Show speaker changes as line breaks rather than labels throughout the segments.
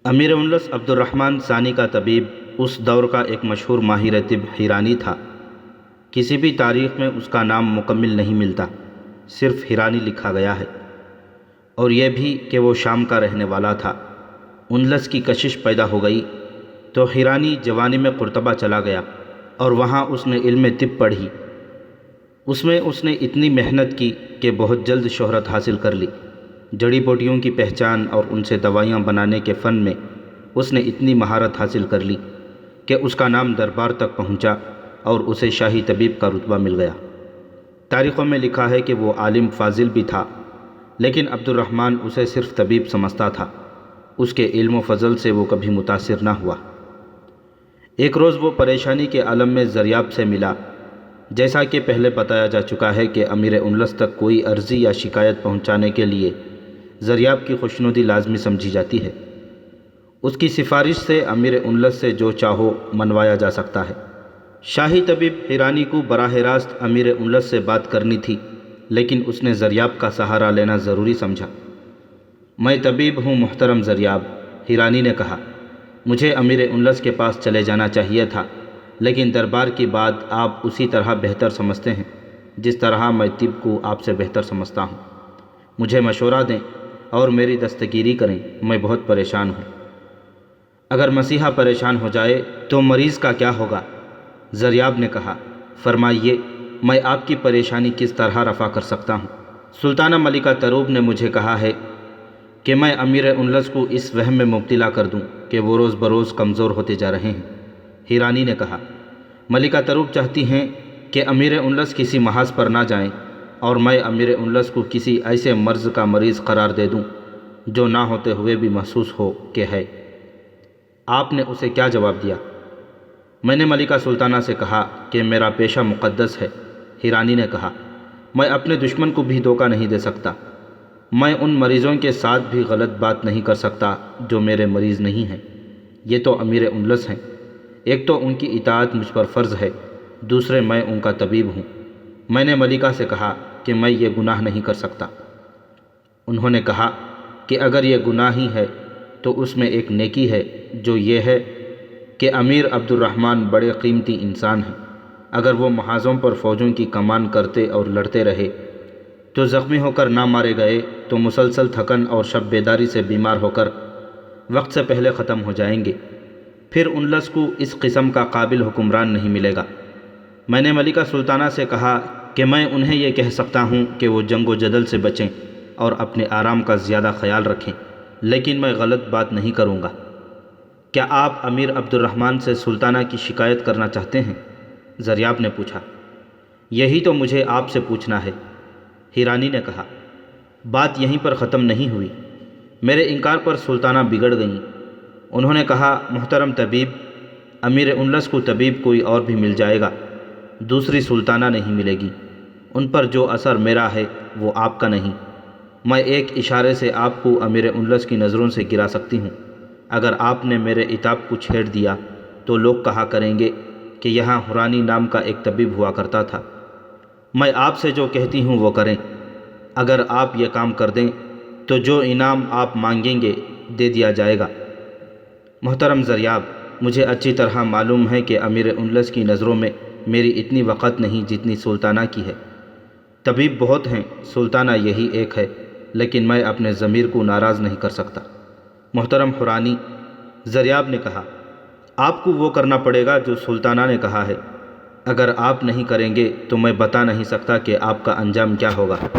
امیر unless عبد الرحمن ثانی کا طبیب اس دور کا ایک مشہور ماہر طب ہیرانی تھا۔ کسی بھی تاریخ میں اس کا نام مکمل نہیں ملتا، صرف ہیرانی لکھا گیا ہے، اور یہ بھی کہ وہ شام کا رہنے والا تھا۔ انلس کی کشش پیدا ہو گئی تو ہیرانی جوانی میں قرطبہ چلا گیا اور وہاں اس نے علم طب پڑھی۔ اس میں اس نے اتنی محنت کی کہ بہت جلد شہرت حاصل کر لی۔ جڑی بوٹیوں کی پہچان اور ان سے دوائیاں بنانے کے فن میں اس نے اتنی مہارت حاصل کر لی کہ اس کا نام دربار تک پہنچا اور اسے شاہی طبیب کا رتبہ مل گیا۔ تاریخوں میں لکھا ہے کہ وہ عالم فاضل بھی تھا، لیکن عبد الرحمن اسے صرف طبیب سمجھتا تھا۔ اس کے علم و فضل سے وہ کبھی متاثر نہ ہوا۔ ایک روز وہ پریشانی کے عالم میں زریاب سے ملا۔ جیسا کہ پہلے بتایا جا چکا ہے کہ امیر انلس تک کوئی عرضی یا شکایت پہنچانے کے لیے زریاب کی خوشنودی لازمی سمجھی جاتی ہے۔ اس کی سفارش سے امیر انلس سے جو چاہو منوایا جا سکتا ہے۔ شاہی طبیب ہیرانی کو براہ راست امیر انلس سے بات کرنی تھی، لیکن اس نے زریاب کا سہارا لینا ضروری سمجھا۔ میں طبیب ہوں محترم زریاب، ہیرانی نے کہا۔ مجھے امیر انلس کے پاس چلے جانا چاہیے تھا، لیکن دربار کی بات آپ اسی طرح بہتر سمجھتے ہیں جس طرح میں طب کو آپ سے بہتر سمجھتا ہوں۔ مجھے مشورہ دیں اور میری دستگیری کریں، میں بہت پریشان ہوں۔ اگر مسیحا پریشان ہو جائے تو مریض کا کیا ہوگا؟ زریاب نے کہا۔ فرمائیے، میں آپ کی پریشانی کس طرح رفع کر سکتا ہوں؟ سلطانہ ملکہ تروب نے مجھے کہا ہے کہ میں امیر انلس کو اس وہم میں مبتلا کر دوں کہ وہ روز بروز کمزور ہوتے جا رہے ہیں، ہیرانی نے کہا۔ ملکہ تروب چاہتی ہیں کہ امیر انلس کسی محاذ پر نہ جائیں اور میں امیر انلس کو کسی ایسے مرض کا مریض قرار دے دوں جو نہ ہوتے ہوئے بھی محسوس ہو کہ ہے۔ آپ نے اسے کیا جواب دیا؟ میں نے ملکہ سلطانہ سے کہا کہ میرا پیشہ مقدس ہے، ہیرانی نے کہا۔ میں اپنے دشمن کو بھی دھوکہ نہیں دے سکتا۔ میں ان مریضوں کے ساتھ بھی غلط بات نہیں کر سکتا جو میرے مریض نہیں ہیں۔ یہ تو امیر انلس ہیں، ایک تو ان کی اطاعت مجھ پر فرض ہے، دوسرے میں ان کا طبیب ہوں۔ میں نے ملکہ سے کہا کہ میں یہ گناہ نہیں کر سکتا۔ انہوں نے کہا کہ اگر یہ گناہ ہی ہے تو اس میں ایک نیکی ہے، جو یہ ہے کہ امیر عبد الرحمن بڑے قیمتی انسان ہیں۔ اگر وہ محاذوں پر فوجوں کی کمان کرتے اور لڑتے رہے تو زخمی ہو کر نہ مارے گئے تو مسلسل تھکن اور شب بیداری سے بیمار ہو کر وقت سے پہلے ختم ہو جائیں گے۔ پھر انلس کو اس قسم کا قابل حکمران نہیں ملے گا۔ میں نے ملکہ سلطانہ سے کہا کہ میں انہیں یہ کہہ سکتا ہوں کہ وہ جنگ و جدل سے بچیں اور اپنے آرام کا زیادہ خیال رکھیں، لیکن میں غلط بات نہیں کروں گا۔ کیا آپ امیر عبد الرحمن سے سلطانہ کی شکایت کرنا چاہتے ہیں؟ زریاب نے پوچھا۔ یہی تو مجھے آپ سے پوچھنا ہے، ہیرانی نے کہا۔ بات یہیں پر ختم نہیں ہوئی۔ میرے انکار پر سلطانہ بگڑ گئیں۔ انہوں نے کہا، محترم طبیب، امیر انلس کو طبیب کوئی اور بھی مل جائے گا، دوسری سلطانہ نہیں ملے گی۔ ان پر جو اثر میرا ہے وہ آپ کا نہیں۔ میں ایک اشارے سے آپ کو امیر انلس کی نظروں سے گرا سکتی ہوں۔ اگر آپ نے میرے عتاب کو چھیڑ دیا تو لوگ کہا کریں گے کہ یہاں ہورانی نام کا ایک طبیب ہوا کرتا تھا۔ میں آپ سے جو کہتی ہوں وہ کریں۔ اگر آپ یہ کام کر دیں تو جو انعام آپ مانگیں گے دے دیا جائے گا۔ محترم زریاب، مجھے اچھی طرح معلوم ہے کہ امیر انلس کی نظروں میں میری اتنی وقت نہیں جتنی سلطانہ کی ہے۔ طبیب بہت ہیں، سلطانہ یہی ایک ہے، لیکن میں اپنے ضمیر کو ناراض نہیں کر سکتا۔ محترم ہورانی، زریاب نے کہا، آپ کو وہ کرنا پڑے گا جو سلطانہ نے کہا ہے۔ اگر آپ نہیں کریں گے تو میں بتا نہیں سکتا کہ آپ کا انجام کیا ہوگا۔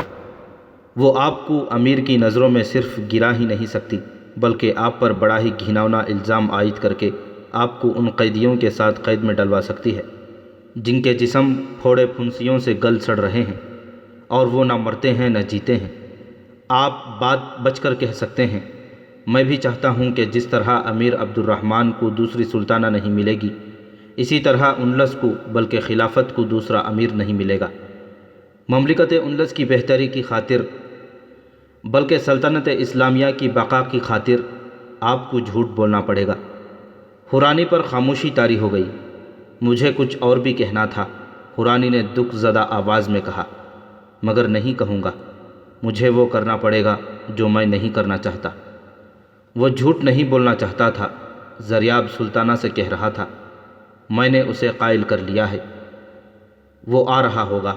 وہ آپ کو امیر کی نظروں میں صرف گرا ہی نہیں سکتی، بلکہ آپ پر بڑا ہی گھناؤنا الزام عائد کر کے آپ کو ان قیدیوں کے ساتھ قید میں ڈلوا سکتی ہے جن کے جسم پھوڑے پھنسیوں سے گل سڑ رہے ہیں اور وہ نہ مرتے ہیں نہ جیتے ہیں۔ آپ بات بچ کر کہہ سکتے ہیں۔ میں بھی چاہتا ہوں کہ جس طرح امیر عبد الرحمن کو دوسری سلطانہ نہیں ملے گی، اسی طرح انلس کو بلکہ خلافت کو دوسرا امیر نہیں ملے گا۔ مملکت انلس کی بہتری کی خاطر بلکہ سلطنت اسلامیہ کی بقا کی خاطر آپ کو جھوٹ بولنا پڑے گا۔ ہورانی پر خاموشی طاری ہو گئی۔ مجھے کچھ اور بھی کہنا تھا، ہورانی نے دکھ زدہ آواز میں کہا، مگر نہیں کہوں گا۔ مجھے وہ کرنا پڑے گا جو میں نہیں کرنا چاہتا۔ وہ جھوٹ نہیں بولنا چاہتا تھا۔ زریاب سلطانہ سے کہہ رہا تھا، میں نے اسے قائل کر لیا ہے، وہ آ رہا ہوگا۔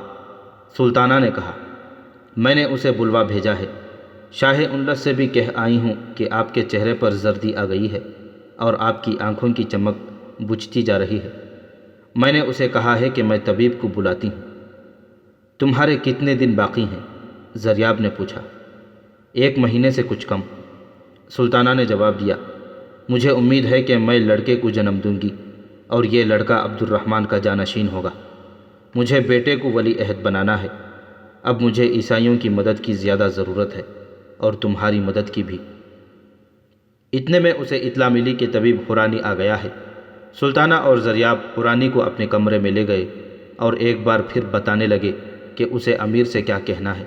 سلطانہ نے کہا، میں نے اسے بلوا بھیجا ہے۔ شاہ انلس سے بھی کہہ آئی ہوں کہ آپ کے چہرے پر زردی آ گئی ہے اور آپ کی آنکھوں کی چمک بجھتی جا رہی ہے۔ میں نے اسے کہا ہے کہ میں طبیب کو بلاتی ہوں۔ تمہارے کتنے دن باقی ہیں؟ زریاب نے پوچھا۔ 1 مہینے سے کچھ کم، سلطانہ نے جواب دیا۔ مجھے امید ہے کہ میں لڑکے کو جنم دوں گی اور یہ لڑکا عبد الرحمن کا جانشین ہوگا۔ مجھے بیٹے کو ولی عہد بنانا ہے۔ اب مجھے عیسائیوں کی مدد کی زیادہ ضرورت ہے اور تمہاری مدد کی بھی۔ اتنے میں اسے اطلاع ملی کہ طبیب حورانی آ گیا ہے۔ سلطانہ اور زریاب حورانی کو اپنے کمرے میں لے گئے اور ایک بار پھر بتانے لگے کہ اسے امیر سے کیا کہنا ہے۔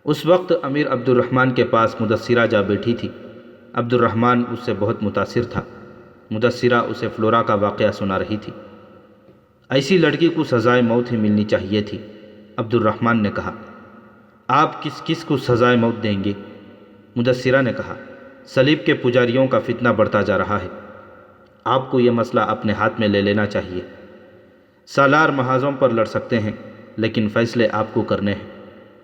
اس وقت امیر عبد الرحمن کے پاس مدثرہ جا بیٹھی تھی۔ عبد الرحمن اس سے بہت متاثر تھا۔ مدثرہ اسے فلورا کا واقعہ سنا رہی تھی۔ ایسی لڑکی کو سزائے موت ہی ملنی چاہیے تھی، عبد الرحمن نے کہا۔ آپ کس کس کو سزائے موت دیں گے؟ مدثرہ نے کہا، صلیب کے پجاریوں کا فتنہ بڑھتا جا رہا ہے۔ آپ کو یہ مسئلہ اپنے ہاتھ میں لے لینا چاہیے۔ سالار محاذوں پر لڑ سکتے ہیں لیکن فیصلے آپ کو کرنے ہیں۔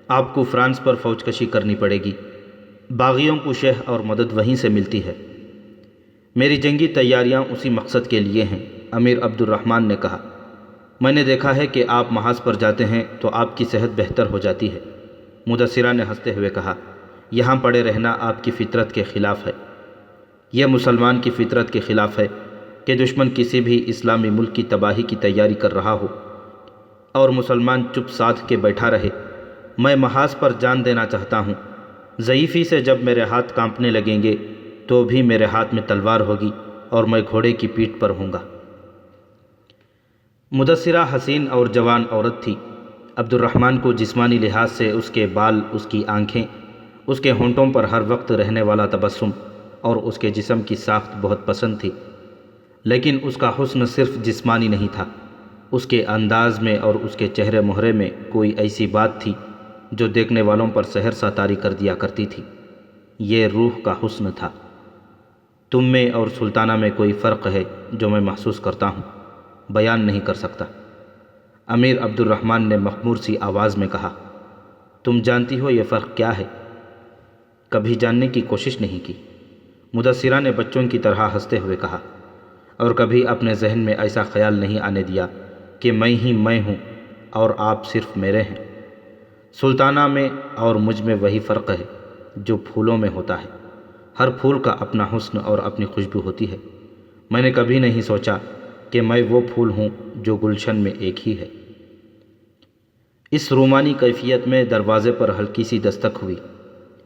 آپ کو فرانس پر فوج کشی کرنی پڑے گی۔ باغیوں کو شہ اور مدد وہیں سے ملتی ہے۔ میری جنگی تیاریاں اسی مقصد کے لیے ہیں، امیر عبد الرحمن نے کہا۔ میں نے دیکھا ہے کہ آپ محاذ پر جاتے ہیں تو آپ کی صحت بہتر ہو جاتی ہے۔ مدثرہ نے ہنستے ہوئے کہا، یہاں پڑے رہنا آپ کی فطرت کے خلاف ہے۔ یہ مسلمان کی فطرت کے خلاف ہے کہ دشمن کسی بھی اسلامی ملک کی تباہی کی تیاری کر رہا ہو اور مسلمان چپ سادھ کے بیٹھا رہے۔ میں محاذ پر جان دینا چاہتا ہوں۔ ضعیفی سے جب میرے ہاتھ کانپنے لگیں گے تو بھی میرے ہاتھ میں تلوار ہوگی اور میں گھوڑے کی پیٹھ پر ہوں گا۔ مدثرہ حسین اور جوان عورت تھی۔ عبد الرحمن کو جسمانی لحاظ سے اس کے بال، اس کی آنکھیں، اس کے ہونٹوں پر ہر وقت رہنے والا تبسم اور اس کے جسم کی ساخت بہت پسند تھی، لیکن اس کا حسن صرف جسمانی نہیں تھا۔ اس کے انداز میں اور اس کے چہرے مہرے میں کوئی ایسی بات تھی جو دیکھنے والوں پر سحر سا طاری کر دیا کرتی تھی۔ یہ روح کا حسن تھا۔ تم میں اور سلطانہ میں کوئی فرق ہے جو میں محسوس کرتا ہوں، بیان نہیں کر سکتا۔ امیر عبد الرحمن نے مخمور سی آواز میں کہا، تم جانتی ہو یہ فرق کیا ہے؟ کبھی جاننے کی کوشش نہیں کی، مدثرہ نے بچوں کی طرح ہنستے ہوئے کہا، اور کبھی اپنے ذہن میں ایسا خیال نہیں آنے دیا کہ میں ہی میں ہوں اور آپ صرف میرے ہیں۔ سلطانہ میں اور مجھ میں وہی فرق ہے جو پھولوں میں ہوتا ہے۔ ہر پھول کا اپنا حسن اور اپنی خوشبو ہوتی ہے۔ میں نے کبھی نہیں سوچا کہ میں وہ پھول ہوں جو گلشن میں ایک ہی ہے۔ اس رومانی کیفیت میں دروازے پر ہلکی سی دستک ہوئی۔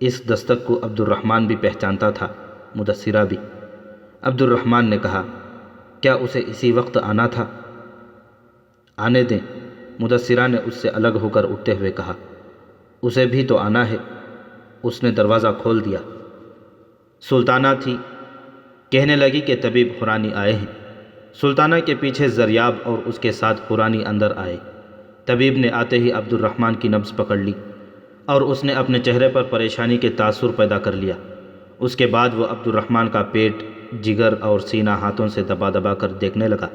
اس دستک کو عبد الرحمن بھی پہچانتا تھا، مدثرہ بھی۔ عبد الرحمن نے کہا، کیا اسے اسی وقت آنا تھا؟ آنے دیں، مدثرہ نے اس سے الگ ہو کر اٹھتے ہوئے کہا، اسے بھی تو آنا ہے۔ اس نے دروازہ کھول دیا۔ سلطانہ تھی، کہنے لگی کہ طبیب حورانی آئے ہیں۔ سلطانہ کے پیچھے زریاب اور اس کے ساتھ حورانی اندر آئے۔ طبیب نے آتے ہی عبد الرحمن کی نبض پکڑ لی اور اس نے اپنے چہرے پر پریشانی کے تاثر پیدا کر لیا۔ اس کے بعد وہ عبد الرحمن کا پیٹ، جگر اور سینہ ہاتھوں سے دبا دبا کر دیکھنے لگا۔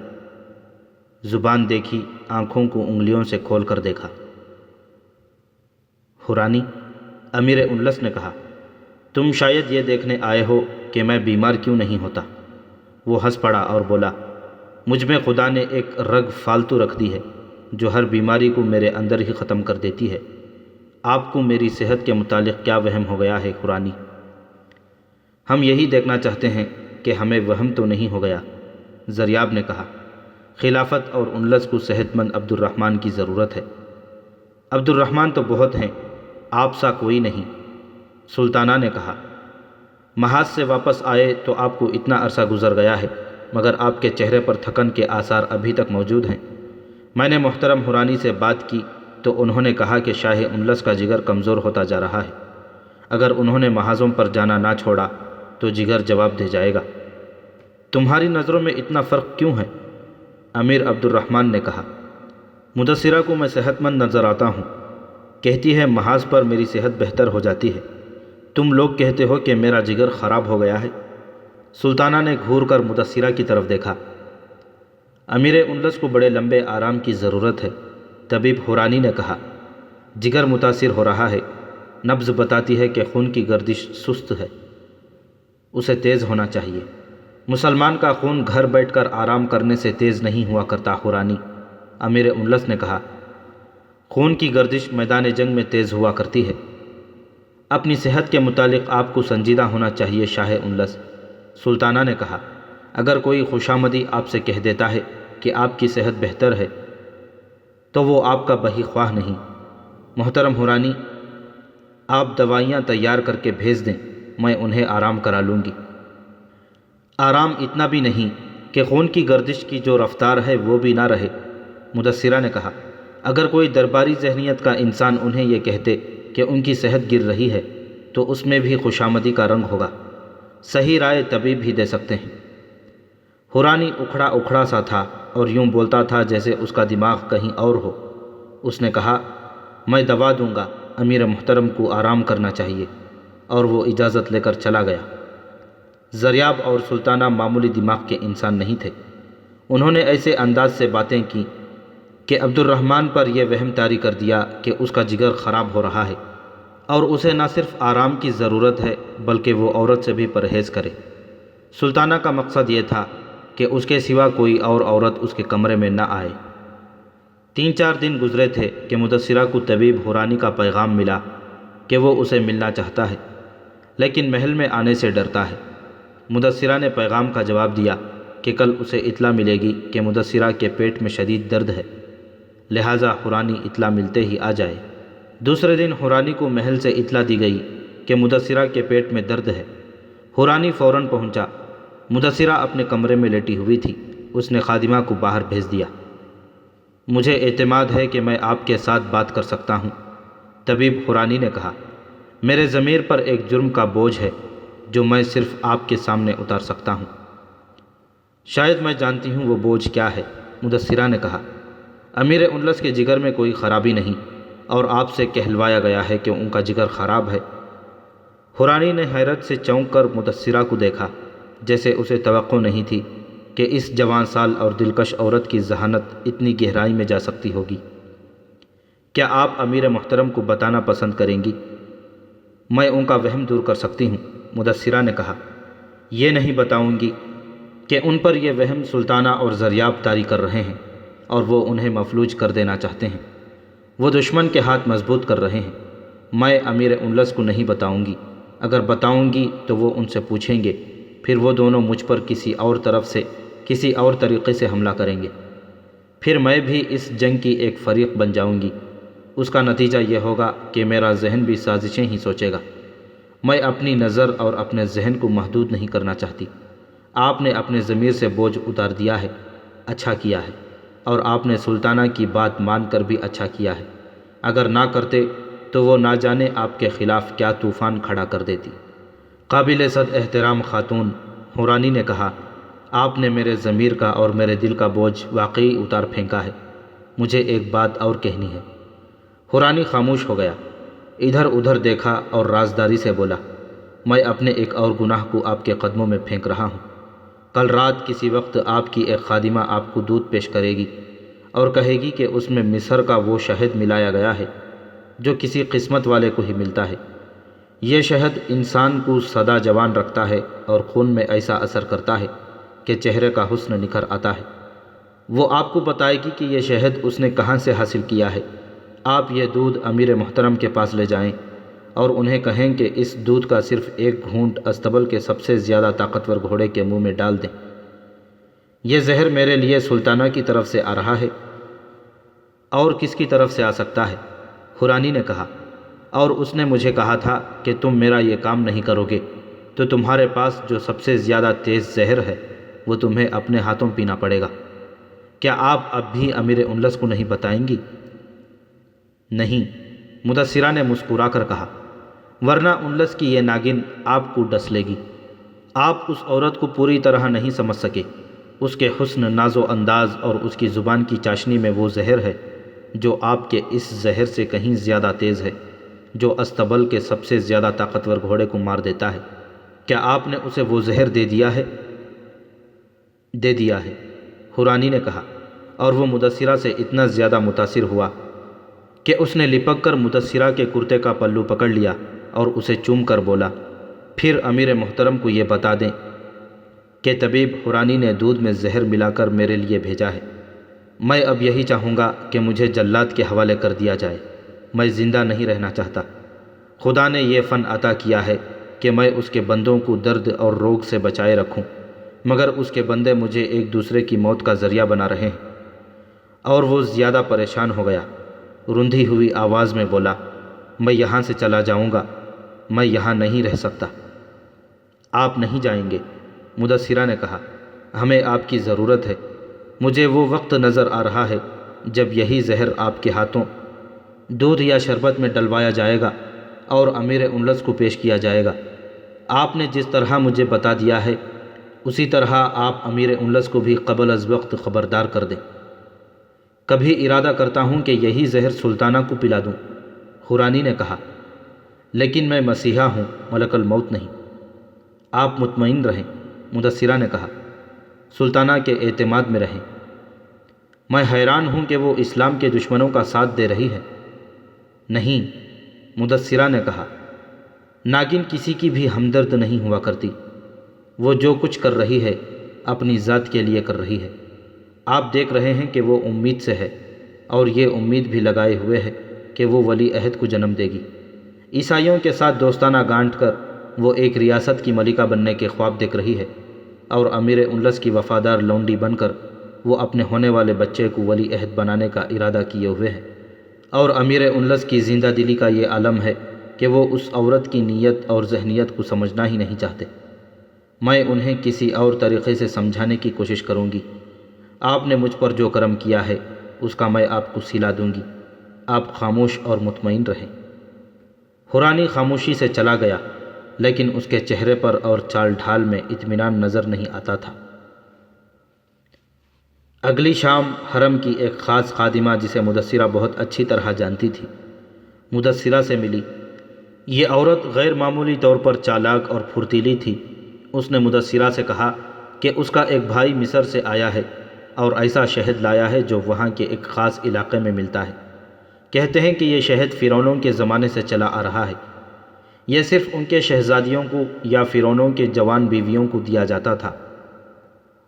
زبان دیکھی، آنکھوں کو انگلیوں سے کھول کر دیکھا۔ حورانی، امیر انلس نے کہا، تم شاید یہ دیکھنے آئے ہو کہ میں بیمار کیوں نہیں ہوتا۔ وہ ہنس پڑا اور بولا، مجھ میں خدا نے ایک رگ فالتو رکھ دی ہے جو ہر بیماری کو میرے اندر ہی ختم کر دیتی ہے۔ آپ کو میری صحت کے متعلق کیا وہم ہو گیا ہے حورانی؟ ہم یہی دیکھنا چاہتے ہیں کہ ہمیں وہم تو نہیں ہو گیا، زریاب نے کہا۔ خلافت اور انلس کو صحت مند عبد الرحمن کی ضرورت ہے۔ عبد الرحمن تو بہت ہیں، آپ سا کوئی نہیں، سلطانہ نے کہا۔ محاذ سے واپس آئے تو آپ کو اتنا عرصہ گزر گیا ہے مگر آپ کے چہرے پر تھکن کے آثار ابھی تک موجود ہیں۔ میں نے محترم حورانی سے بات کی تو انہوں نے کہا کہ شاہ انلس کا جگر کمزور ہوتا جا رہا ہے۔ اگر انہوں نے محاذوں پر جانا نہ چھوڑا تو جگر جواب دے جائے گا۔ تمہاری نظروں میں اتنا فرق کیوں ہے؟ امیر عبد الرحمن نے کہا، مدثرہ کو میں صحت مند نظر آتا ہوں، کہتی ہے محاذ پر میری صحت بہتر ہو جاتی ہے، تم لوگ کہتے ہو کہ میرا جگر خراب ہو گیا ہے۔ سلطانہ نے گھور کر مدثرہ کی طرف دیکھا۔ امیر انلس کو بڑے لمبے آرام کی ضرورت ہے۔ طبیب حورانی نے کہا، جگر متاثر ہو رہا ہے، نبض بتاتی ہے کہ خون کی گردش سست ہے، اسے تیز ہونا چاہیے۔ مسلمان کا خون گھر بیٹھ کر آرام کرنے سے تیز نہیں ہوا کرتا حورانی، امیر انلس نے کہا، خون کی گردش میدان جنگ میں تیز ہوا کرتی ہے۔ اپنی صحت کے متعلق آپ کو سنجیدہ ہونا چاہیے شاہ انلس، سلطانہ نے کہا۔ اگر کوئی خوشامدی آپ سے کہہ دیتا ہے کہ آپ کی صحت بہتر ہے تو وہ آپ کا بہی خواہ نہیں۔ محترم حورانی، آپ دوائیاں تیار کر کے بھیج دیں، میں انہیں آرام کرا لوں گی۔ آرام اتنا بھی نہیں کہ خون کی گردش کی جو رفتار ہے وہ بھی نہ رہے، مدثرہ نے کہا۔ اگر کوئی درباری ذہنیت کا انسان انہیں یہ کہتے کہ ان کی صحت گر رہی ہے تو اس میں بھی خوشامدی کا رنگ ہوگا۔ صحیح رائے طبیب ہی دے سکتے ہیں۔ حورانی اکھڑا اکھڑا سا تھا اور یوں بولتا تھا جیسے اس کا دماغ کہیں اور ہو۔ اس نے کہا، میں دوا دوں گا، امیر محترم کو آرام کرنا چاہیے، اور وہ اجازت لے کر چلا گیا۔ زریاب اور سلطانہ معمولی دماغ کے انسان نہیں تھے۔ انہوں نے ایسے انداز سے باتیں کی کہ عبد الرحمن پر یہ وہم طاری کر دیا کہ اس کا جگر خراب ہو رہا ہے اور اسے نہ صرف آرام کی ضرورت ہے بلکہ وہ عورت سے بھی پرہیز کرے۔ سلطانہ کا مقصد یہ تھا کہ اس کے سوا کوئی اور عورت اس کے کمرے میں نہ آئے۔ 3-4 دن گزرے تھے کہ مدثرہ کو طبیب حورانی کا پیغام ملا کہ وہ اسے ملنا چاہتا ہے لیکن محل میں آنے سے ڈرتا ہے۔ مدثرہ نے پیغام کا جواب دیا کہ کل اسے اطلاع ملے گی کہ مدثرہ کے پیٹ میں شدید درد ہے، لہٰذا حورانی اطلاع ملتے ہی آ جائے۔ دوسرے دن حورانی کو محل سے اطلاع دی گئی کہ مدثرہ کے پیٹ میں درد ہے۔ حورانی فوراً پہنچا۔ مدثرہ اپنے کمرے میں لیٹی ہوئی تھی۔ اس نے خادمہ کو باہر بھیج دیا۔ مجھے اعتماد ہے کہ میں آپ کے ساتھ بات کر سکتا ہوں، طبیب حورانی نے کہا۔ میرے ضمیر پر ایک جرم کا بوجھ ہے جو میں صرف آپ کے سامنے اتار سکتا ہوں۔ شاید میں جانتی ہوں وہ بوجھ کیا ہے، مدثرہ نے کہا۔ امیر انلس کے جگر میں کوئی خرابی نہیں اور آپ سے کہلوایا گیا ہے کہ ان کا جگر خراب ہے۔ حورانی نے حیرت سے چونک کر مدثرہ کو دیکھا، جیسے اسے توقع نہیں تھی کہ اس جوان سال اور دلکش عورت کی ذہانت اتنی گہرائی میں جا سکتی ہوگی۔ کیا آپ امیر محترم کو بتانا پسند کریں گی؟ میں ان کا وہم دور کر سکتی ہوں، مدثرہ نے کہا۔ یہ نہیں بتاؤں گی کہ ان پر یہ وہم سلطانہ اور زریاب طاری کر رہے ہیں اور وہ انہیں مفلوج کر دینا چاہتے ہیں۔ وہ دشمن کے ہاتھ مضبوط کر رہے ہیں۔ میں امیر انلس کو نہیں بتاؤں گی۔ اگر بتاؤں گی تو وہ ان سے پوچھیں گے، پھر وہ دونوں مجھ پر کسی اور طرف سے کسی اور طریقے سے حملہ کریں گے۔ پھر میں بھی اس جنگ کی ایک فریق بن جاؤں گی۔ اس کا نتیجہ یہ ہوگا کہ میرا ذہن بھی سازشیں ہی سوچے گا۔ میں اپنی نظر اور اپنے ذہن کو محدود نہیں کرنا چاہتی۔ آپ نے اپنے ضمیر سے بوجھ اتار دیا ہے، اچھا کیا ہے، اور آپ نے سلطانہ کی بات مان کر بھی اچھا کیا ہے۔ اگر نہ کرتے تو وہ نہ جانے آپ کے خلاف کیا طوفان کھڑا کر دیتی۔ قابل صد احترام خاتون، حورانی نے کہا، آپ نے میرے ضمیر کا اور میرے دل کا بوجھ واقعی اتار پھینکا ہے۔ مجھے ایک بات اور کہنی ہے۔ حورانی خاموش ہو گیا، ادھر ادھر دیکھا اور رازداری سے بولا، میں اپنے ایک اور گناہ کو آپ کے قدموں میں پھینک رہا ہوں۔ کل رات کسی وقت آپ کی ایک خادمہ آپ کو دودھ پیش کرے گی اور کہے گی کہ اس میں مصر کا وہ شہد ملایا گیا ہے جو کسی قسمت والے کو ہی ملتا ہے۔ یہ شہد انسان کو سدا جوان رکھتا ہے اور خون میں ایسا اثر کرتا ہے کہ چہرے کا حسن نکھر آتا ہے۔ وہ آپ کو بتائے گی کہ یہ شہد اس نے کہاں سے حاصل کیا ہے۔ آپ یہ دودھ امیر محترم کے پاس لے جائیں اور انہیں کہیں کہ اس دودھ کا صرف ایک گھونٹ استبل کے سب سے زیادہ طاقتور گھوڑے کے منہ میں ڈال دیں۔ یہ زہر میرے لیے سلطانہ کی طرف سے آ رہا ہے، اور کس کی طرف سے آ سکتا ہے؟ حورانی نے کہا، اور اس نے مجھے کہا تھا کہ تم میرا یہ کام نہیں کرو گے تو تمہارے پاس جو سب سے زیادہ تیز زہر ہے وہ تمہیں اپنے ہاتھوں پینا پڑے گا۔ کیا آپ اب بھی امیر انلس کو نہیں بتائیں گی؟ نہیں، مدثرہ نے مسکرا کر کہا، ورنہ انلس کی یہ ناگن آپ کو ڈس لے گی۔ آپ اس عورت کو پوری طرح نہیں سمجھ سکے۔ اس کے حسن، ناز و انداز اور اس کی زبان کی چاشنی میں وہ زہر ہے جو آپ کے اس زہر سے کہیں زیادہ تیز ہے جو استبل کے سب سے زیادہ طاقتور گھوڑے کو مار دیتا ہے، کیا آپ نے اسے وہ زہر دے دیا ہے؟ دے دیا ہے، حورانی نے کہا، اور وہ مدثرہ سے اتنا زیادہ متاثر ہوا کہ اس نے لپک کر مدثرہ کے کرتے کا پلو پکڑ لیا اور اسے چوم کر بولا، پھر امیر محترم کو یہ بتا دیں کہ طبیب حورانی نے دودھ میں زہر ملا کر میرے لیے بھیجا ہے۔ میں اب یہی چاہوں گا کہ مجھے جلاد کے حوالے کر دیا جائے، میں زندہ نہیں رہنا چاہتا۔ خدا نے یہ فن عطا کیا ہے کہ میں اس کے بندوں کو درد اور روگ سے بچائے رکھوں، مگر اس کے بندے مجھے ایک دوسرے کی موت کا ذریعہ بنا رہے ہیں۔ اور وہ زیادہ پریشان ہو گیا، رندھی ہوئی آواز میں بولا، میں یہاں سے چلا جاؤں گا، میں یہاں نہیں رہ سکتا۔ آپ نہیں جائیں گے، مدثرہ نے کہا، ہمیں آپ کی ضرورت ہے۔ مجھے وہ وقت نظر آ رہا ہے جب یہی زہر آپ کے ہاتھوں دودھ یا شربت میں ڈلوایا جائے گا اور امیر انلس کو پیش کیا جائے گا۔ آپ نے جس طرح مجھے بتا دیا ہے اسی طرح آپ امیر انلس کو بھی قبل از وقت خبردار کر دیں۔ کبھی ارادہ کرتا ہوں کہ یہی زہر سلطانہ کو پلا دوں، حورانی نے کہا، لیکن میں مسیحا ہوں، ملک الموت نہیں۔ آپ مطمئن رہیں، مدثرہ نے کہا، سلطانہ کے اعتماد میں رہیں۔ میں حیران ہوں کہ وہ اسلام کے دشمنوں کا ساتھ دے رہی ہے۔ نہیں، مدثرہ نے کہا، ناگن کسی کی بھی ہمدرد نہیں ہوا کرتی۔ وہ جو کچھ کر رہی ہے اپنی ذات کے لیے کر رہی ہے۔ آپ دیکھ رہے ہیں کہ وہ امید سے ہے، اور یہ امید بھی لگائے ہوئے ہے کہ وہ ولی عہد کو جنم دے گی۔ عیسائیوں کے ساتھ دوستانہ گانٹ کر وہ ایک ریاست کی ملکہ بننے کے خواب دیکھ رہی ہے، اور امیر انلس کی وفادار لونڈی بن کر وہ اپنے ہونے والے بچے کو ولی عہد بنانے کا ارادہ کیے ہوئے ہے۔ اور امیر انلس کی زندہ دلی کا یہ عالم ہے کہ وہ اس عورت کی نیت اور ذہنیت کو سمجھنا ہی نہیں چاہتے۔ میں انہیں کسی اور طریقے سے سمجھانے کی کوشش کروں گی۔ آپ نے مجھ پر جو کرم کیا ہے اس کا میں آپ کو سلا دوں گی۔ آپ خاموش اور مطمئن رہیں۔ حورانی خاموشی سے چلا گیا، لیکن اس کے چہرے پر اور چال ڈھال میں اطمینان نظر نہیں آتا تھا۔ اگلی شام حرم کی ایک خاص خادمہ جسے مدثرہ بہت اچھی طرح جانتی تھی، مدثرہ سے ملی۔ یہ عورت غیر معمولی طور پر چالاک اور پھرتیلی تھی۔ اس نے مدثرہ سے کہا کہ اس کا ایک بھائی مصر سے آیا ہے اور ایسا شہد لایا ہے جو وہاں کے ایک خاص علاقے میں ملتا ہے۔ کہتے ہیں کہ یہ شہد فرعونوں کے زمانے سے چلا آ رہا ہے۔ یہ صرف ان کے شہزادیوں کو یا فرعونوں کے جوان بیویوں کو دیا جاتا تھا۔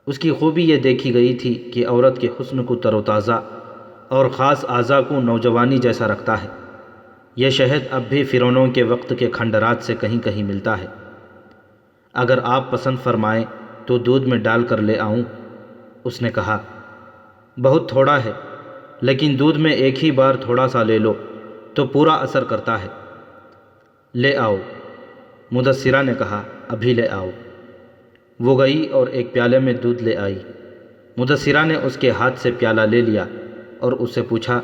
اس کی خوبی یہ دیکھی گئی تھی کہ عورت کے حسن کو تر و تازہ اور خاص اعضاء کو نوجوانی جیسا رکھتا ہے۔ یہ شہد اب بھی فرعونوں کے وقت کے کھنڈرات سے کہیں کہیں ملتا ہے۔ اگر آپ پسند فرمائیں تو دودھ میں ڈال کر لے آؤں، اس نے کہا۔ بہت تھوڑا ہے، لیکن دودھ میں ایک ہی بار تھوڑا سا لے لو تو پورا اثر کرتا ہے۔ لے آؤ، مدثرہ نے کہا، ابھی لے آؤ۔ وہ گئی اور ایک پیالے میں دودھ لے آئی۔ مدثرہ نے اس کے ہاتھ سے پیالہ لے لیا اور اس سے پوچھا،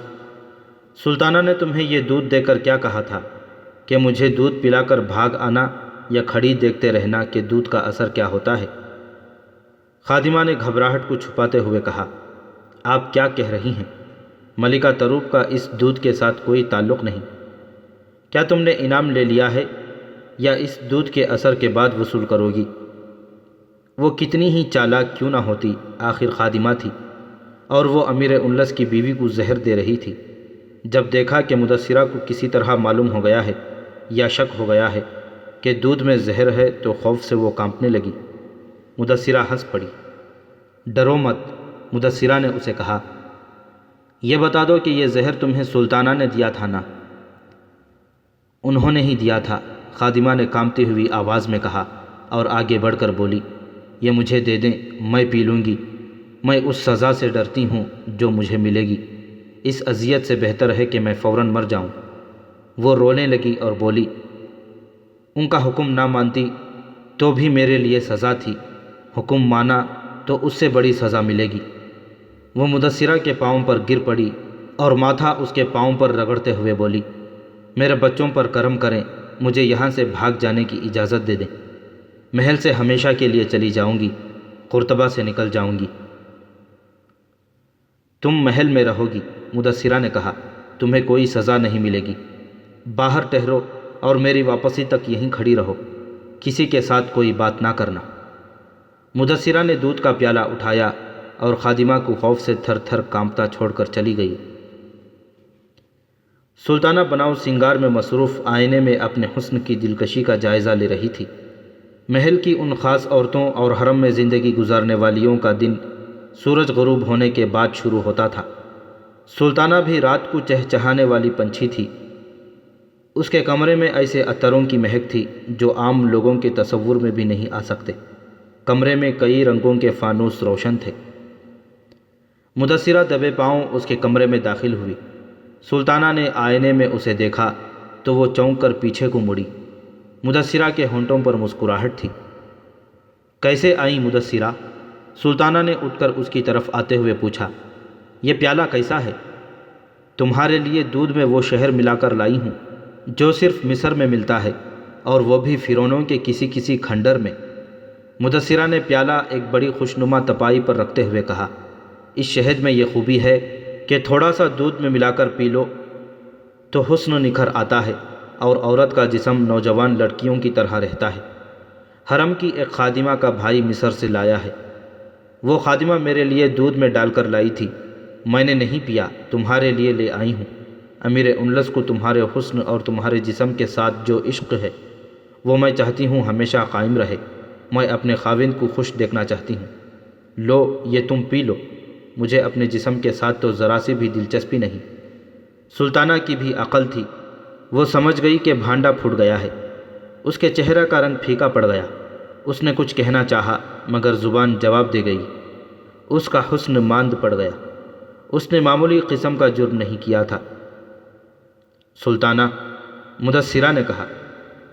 سلطانہ نے تمہیں یہ دودھ دے کر کیا کہا تھا کہ مجھے دودھ پلا کر بھاگ آنا یا کھڑی دیکھتے رہنا کہ دودھ کا اثر کیا ہوتا ہے؟ خادمہ نے گھبراہٹ کو چھپاتے ہوئے کہا، آپ کیا کہہ رہی ہیں؟ ملکہ تروب کا اس دودھ کے ساتھ کوئی تعلق نہیں۔ کیا تم نے انعام لے لیا ہے یا اس دودھ کے اثر کے بعد وصول کرو گی؟ وہ کتنی ہی چالاک کیوں نہ ہوتی، آخر خادمہ تھی، اور وہ امیر انلس کی بیوی کو زہر دے رہی تھی۔ جب دیکھا کہ مدثرہ کو کسی طرح معلوم ہو گیا ہے یا شک ہو گیا ہے کہ دودھ میں زہر ہے تو خوف سے وہ کانپنے لگی۔ مدثرہ ہنس پڑی۔ ڈرو مت، مدثرہ نے اسے کہا، یہ بتا دو کہ یہ زہر تمہیں سلطانہ نے دیا تھا نا؟ انہوں نے ہی دیا تھا، خادمہ نے کانپتی ہوئی آواز میں کہا، اور آگے بڑھ کر بولی، یہ مجھے دے دیں، میں پی لوں گی۔ میں اس سزا سے ڈرتی ہوں جو مجھے ملے گی۔ اس اذیت سے بہتر ہے کہ میں فوراً مر جاؤں۔ وہ رونے لگی اور بولی، ان کا حکم نہ مانتی تو بھی میرے لیے سزا تھی، حکم مانا تو اس سے بڑی سزا ملے گی۔ وہ مدثرہ کے پاؤں پر گر پڑی اور ماتھا اس کے پاؤں پر رگڑتے ہوئے بولی، میرے بچوں پر کرم کریں، مجھے یہاں سے بھاگ جانے کی اجازت دے دیں۔ محل سے ہمیشہ کے لیے چلی جاؤں گی، قرطبہ سے نکل جاؤں گی۔ تم محل میں رہو گی، مدثرہ نے کہا، تمہیں کوئی سزا نہیں ملے گی۔ باہر ٹھہرو اور میری واپسی تک یہیں کھڑی رہو، کسی کے ساتھ کوئی بات نہ کرنا۔ مدثرہ نے دودھ کا پیالہ اٹھایا اور خادمہ کو خوف سے تھر تھر کانپتا چھوڑ کر چلی گئی۔ سلطانہ بناؤ سنگار میں مصروف آئینے میں اپنے حسن کی دلکشی کا جائزہ لے رہی تھی۔ محل کی ان خاص عورتوں اور حرم میں زندگی گزارنے والیوں کا دن سورج غروب ہونے کے بعد شروع ہوتا تھا۔ سلطانہ بھی رات کو چہچہانے والی پنچھی تھی۔ اس کے کمرے میں ایسے عطروں کی مہک تھی جو عام لوگوں کے تصور میں بھی نہیں آ سکتے۔ کمرے میں کئی رنگوں کے فانوس روشن تھے۔ مدثرہ دبے پاؤں اس کے کمرے میں داخل ہوئی۔ سلطانہ نے آئینے میں اسے دیکھا تو وہ چونک کر پیچھے کو مڑی۔ مدثرہ کے ہونٹوں پر مسکراہٹ تھی۔ کیسے آئیں مدثرہ؟ سلطانہ نے اٹھ کر اس کی طرف آتے ہوئے پوچھا۔ یہ پیالہ کیسا ہے؟ تمہارے لیے دودھ میں وہ شہر ملا کر لائی ہوں جو صرف مصر میں ملتا ہے، اور وہ بھی فرعونوں کے کسی کسی کھنڈر میں۔ مدثرہ نے پیالہ ایک بڑی خوشنما تپائی پر رکھتے ہوئے کہا، اس شہد میں یہ خوبی ہے کہ تھوڑا سا دودھ میں ملا کر پی لو تو حسن نکھر آتا ہے اور عورت کا جسم نوجوان لڑکیوں کی طرح رہتا ہے۔ حرم کی ایک خادمہ کا بھائی مصر سے لایا ہے۔ وہ خادمہ میرے لیے دودھ میں ڈال کر لائی تھی، میں نے نہیں پیا، تمہارے لیے لے آئی ہوں۔ امیر انلس کو تمہارے حسن اور تمہارے جسم کے ساتھ جو عشق ہے وہ میں چاہتی ہوں ہمیشہ قائم رہے۔ میں اپنے خاوند کو خوش دیکھنا چاہتی ہوں۔ لو یہ تم پی لو، مجھے اپنے جسم کے ساتھ تو ذرا سی بھی دلچسپی نہیں۔ سلطانہ کی بھی عقل تھی، وہ سمجھ گئی کہ بھانڈا پھوٹ گیا ہے۔ اس کے چہرہ کا رنگ پھیکا پڑ گیا۔ اس نے کچھ کہنا چاہا مگر زبان جواب دے گئی۔ اس کا حسن ماند پڑ گیا۔ اس نے معمولی قسم کا جرم نہیں کیا تھا۔ سلطانہ، مدثرہ نے کہا،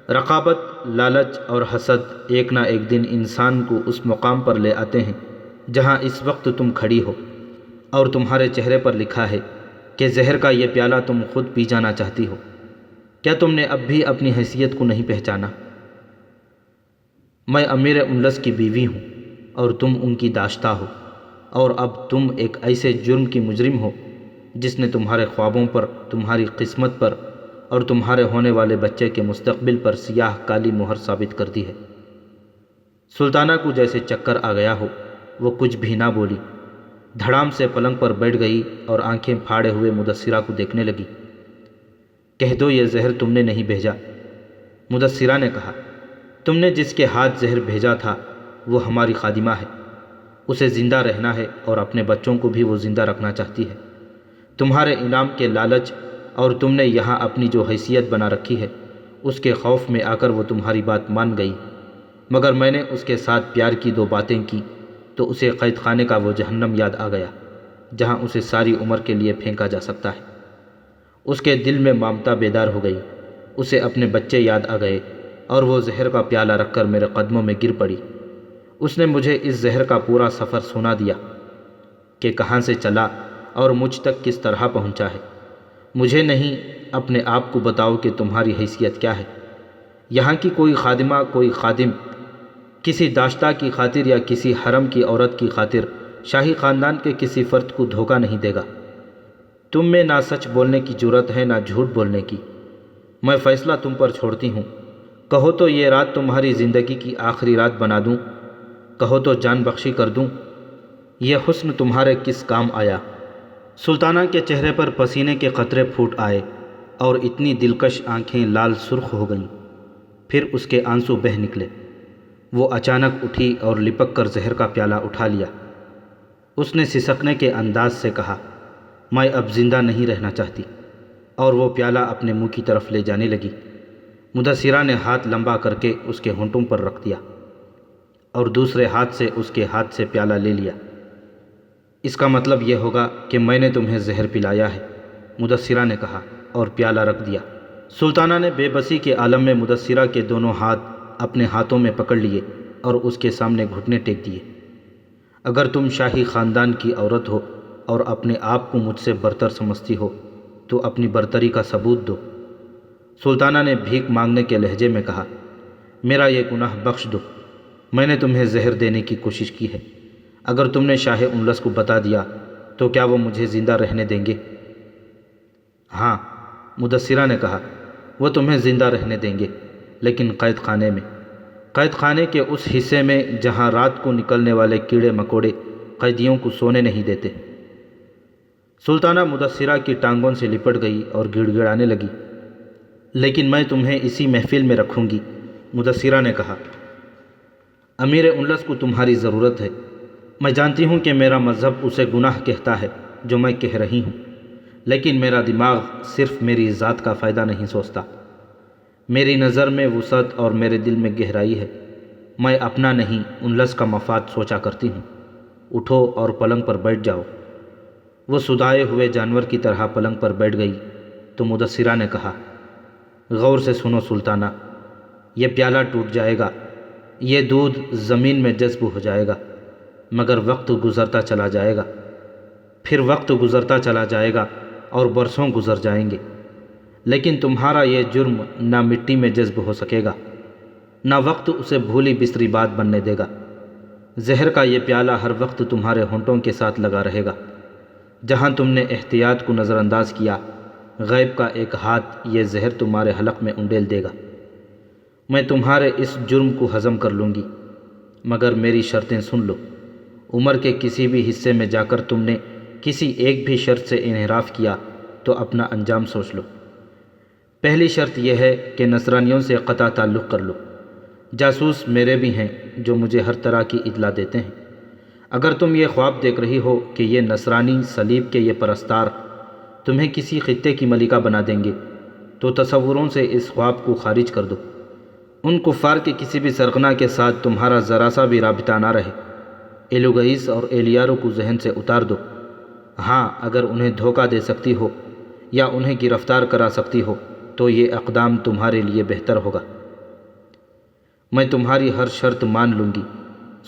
رقابت، لالچ اور حسد ایک نہ ایک دن انسان کو اس مقام پر لے آتے ہیں جہاں اس وقت تم کھڑی ہو، اور تمہارے چہرے پر لکھا ہے کہ زہر کا یہ پیالہ تم خود پی جانا چاہتی ہو۔ کیا تم نے اب بھی اپنی حیثیت کو نہیں پہچانا؟ میں امیر انلس کی بیوی ہوں اور تم ان کی داشتہ ہو، اور اب تم ایک ایسے جرم کی مجرم ہو جس نے تمہارے خوابوں پر، تمہاری قسمت پر اور تمہارے ہونے والے بچے کے مستقبل پر سیاہ کالی مہر ثابت کر دی ہے۔ سلطانہ کو جیسے چکر آ گیا ہو، وہ کچھ بھی نہ بولی، دھڑام سے پلنگ پر بیٹھ گئی اور آنکھیں پھاڑے ہوئے مدثرہ کو دیکھنے لگی۔ کہہ دو یہ زہر تم نے نہیں بھیجا۔ مدثرہ نے کہا، تم نے جس کے ہاتھ زہر بھیجا تھا وہ ہماری خادمہ ہے، اسے زندہ رہنا ہے اور اپنے بچوں کو بھی وہ زندہ رکھنا چاہتی ہے۔ تمہارے انعام کے لالچ اور تم نے یہاں اپنی جو حیثیت بنا رکھی ہے اس کے خوف میں آ کر وہ تمہاری بات مان گئی، مگر میں نے اس کے ساتھ پیار کی دو باتیں کی تو اسے قید خانے کا وہ جہنم یاد آ گیا جہاں اسے ساری عمر کے لیے پھینکا جا سکتا ہے۔ اس کے دل میں ممتا بیدار ہو گئی، اسے اپنے بچے یاد آ گئے اور وہ زہر کا پیالہ رکھ کر میرے قدموں میں گر پڑی۔ اس نے مجھے اس زہر کا پورا سفر سنا دیا کہ کہاں سے چلا اور مجھ تک کس طرح پہنچا ہے۔ مجھے نہیں، اپنے آپ کو بتاؤ کہ تمہاری حیثیت کیا ہے۔ یہاں کی کوئی خادمہ، کوئی خادم کسی داشتہ کی خاطر یا کسی حرم کی عورت کی خاطر شاہی خاندان کے کسی فرد کو دھوکہ نہیں دے گا۔ تم میں نہ سچ بولنے کی جرت ہے نہ جھوٹ بولنے کی۔ میں فیصلہ تم پر چھوڑتی ہوں۔ کہو تو یہ رات تمہاری زندگی کی آخری رات بنا دوں، کہو تو جان بخشی کر دوں۔ یہ حسن تمہارے کس کام آیا؟ سلطانہ کے چہرے پر پسینے کے قطرے پھوٹ آئے اور اتنی دلکش آنکھیں لال سرخ ہو گئیں، پھر اس کے آنسو بہہ نکلے۔ وہ اچانک اٹھی اور لپک کر زہر کا پیالہ اٹھا لیا۔ اس نے سسکنے کے انداز سے کہا، میں اب زندہ نہیں رہنا چاہتی، اور وہ پیالہ اپنے منہ کی طرف لے جانے لگی۔ مدثرہ نے ہاتھ لمبا کر کے اس کے ہونٹوں پر رکھ دیا اور دوسرے ہاتھ سے اس کے ہاتھ سے پیالہ لے لیا۔ اس کا مطلب یہ ہوگا کہ میں نے تمہیں زہر پلایا ہے، مدثرہ نے کہا اور پیالہ رکھ دیا۔ سلطانہ نے بے بسی کے عالم میں مدثرہ کے دونوں ہاتھ اپنے ہاتھوں میں پکڑ لیے اور اس کے سامنے گھٹنے ٹیک دیے۔ اگر تم شاہی خاندان کی عورت ہو اور اپنے آپ کو مجھ سے برتر سمجھتی ہو تو اپنی برتری کا ثبوت دو۔ سلطانہ نے بھیک مانگنے کے لہجے میں کہا، میرا یہ گناہ بخش دو، میں نے تمہیں زہر دینے کی کوشش کی ہے۔ اگر تم نے شاہ انلس کو بتا دیا تو کیا وہ مجھے زندہ رہنے دیں گے؟ ہاں، مدثرہ نے کہا، وہ تمہیں زندہ رہنے دیں گے، لیکن قید خانے میں، قید خانے کے اس حصے میں جہاں رات کو نکلنے والے کیڑے مکوڑے قیدیوں کو سونے نہیں دیتے۔ سلطانہ مدثرہ کی ٹانگوں سے لپٹ گئی اور گڑ گڑانے لگی۔ لیکن میں تمہیں اسی محفل میں رکھوں گی، مدثرہ نے کہا۔ امیر انلس کو تمہاری ضرورت ہے۔ میں جانتی ہوں کہ میرا مذہب اسے گناہ کہتا ہے جو میں کہہ رہی ہوں، لیکن میرا دماغ صرف میری ذات کا فائدہ نہیں سوچتا۔ میری نظر میں وسعت اور میرے دل میں گہرائی ہے۔ میں اپنا نہیں، انلس کا مفاد سوچا کرتی ہوں۔ اٹھو اور پلنگ پر بیٹھ جاؤ۔ وہ سدھائے ہوئے جانور کی طرح پلنگ پر بیٹھ گئی تو مدثرہ نے کہا، غور سے سنو سلطانہ، یہ پیالہ ٹوٹ جائے گا، یہ دودھ زمین میں جذب ہو جائے گا، مگر وقت گزرتا چلا جائے گا، پھر وقت گزرتا چلا جائے گا اور برسوں گزر جائیں گے، لیکن تمہارا یہ جرم نہ مٹی میں جذب ہو سکے گا، نہ وقت اسے بھولی بسری بات بننے دے گا۔ زہر کا یہ پیالہ ہر وقت تمہارے ہونٹوں کے ساتھ لگا رہے گا۔ جہاں تم نے احتیاط کو نظر انداز کیا، غیب کا ایک ہاتھ یہ زہر تمہارے حلق میں انڈیل دے گا۔ میں تمہارے اس جرم کو ہضم کر لوں گی، مگر میری شرطیں سن لو۔ عمر کے کسی بھی حصے میں جا کر تم نے کسی ایک بھی شرط سے انحراف کیا تو اپنا انجام سوچ لو۔ پہلی شرط یہ ہے کہ نصرانیوں سے قطع تعلق کر لو۔ جاسوس میرے بھی ہیں جو مجھے ہر طرح کی اطلاع دیتے ہیں۔ اگر تم یہ خواب دیکھ رہی ہو کہ یہ نصرانی صلیب کے یہ پرستار تمہیں کسی خطے کی ملکہ بنا دیں گے تو تصوروں سے اس خواب کو خارج کر دو۔ ان کفار کے کسی بھی سرغنہ کے ساتھ تمہارا ذرا سا بھی رابطہ نہ رہے۔ ایلوگئیس اور ایلیارو کو ذہن سے اتار دو۔ ہاں، اگر انہیں دھوکہ دے سکتی ہو یا انہیں گرفتار کرا سکتی ہو تو یہ اقدام تمہارے لیے بہتر ہوگا۔ میں تمہاری ہر شرط مان لوں گی۔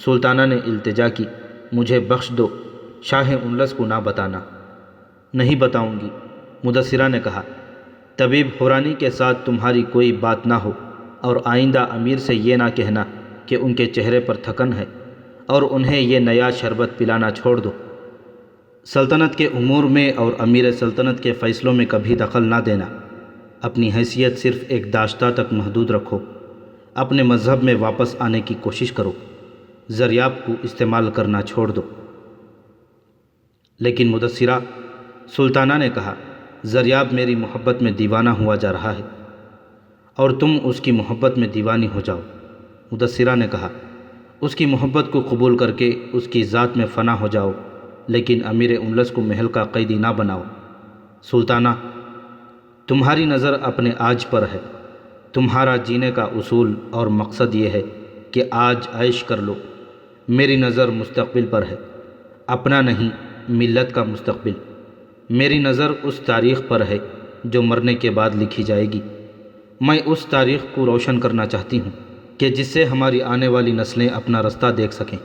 سلطانہ نے التجا کی، مجھے بخش دو، شاہ انلس کو نہ بتانا۔ نہیں بتاؤں گی، مدثرہ نے کہا۔ طبیب حورانی کے ساتھ تمہاری کوئی بات نہ ہو، اور آئندہ امیر سے یہ نہ کہنا کہ ان کے چہرے پر تھکن ہے، اور انہیں یہ نیا شربت پلانا چھوڑ دو۔ سلطنت کے امور میں اور امیر سلطنت کے فیصلوں میں کبھی دخل نہ دینا۔ اپنی حیثیت صرف ایک داشتہ تک محدود رکھو۔ اپنے مذہب میں واپس آنے کی کوشش کرو۔ زریاب کو استعمال کرنا چھوڑ دو۔ لیکن مدثرہ، سلطانہ نے کہا، زریاب میری محبت میں دیوانہ ہوا جا رہا ہے، اور تم اس کی محبت میں دیوانی ہو جاؤ۔ مدثرہ نے کہا، اس کی محبت کو قبول کر کے اس کی ذات میں فنا ہو جاؤ، لیکن امیر انلس کو محل کا قیدی نہ بناؤ۔ سلطانہ، تمہاری نظر اپنے آج پر ہے۔ تمہارا جینے کا اصول اور مقصد یہ ہے کہ آج عیش کر لو۔ میری نظر مستقبل پر ہے، اپنا نہیں، ملت کا مستقبل۔ میری نظر اس تاریخ پر ہے جو مرنے کے بعد لکھی جائے گی۔ میں اس تاریخ کو روشن کرنا چاہتی ہوں کہ جس سے ہماری آنے والی نسلیں اپنا رستہ دیکھ سکیں۔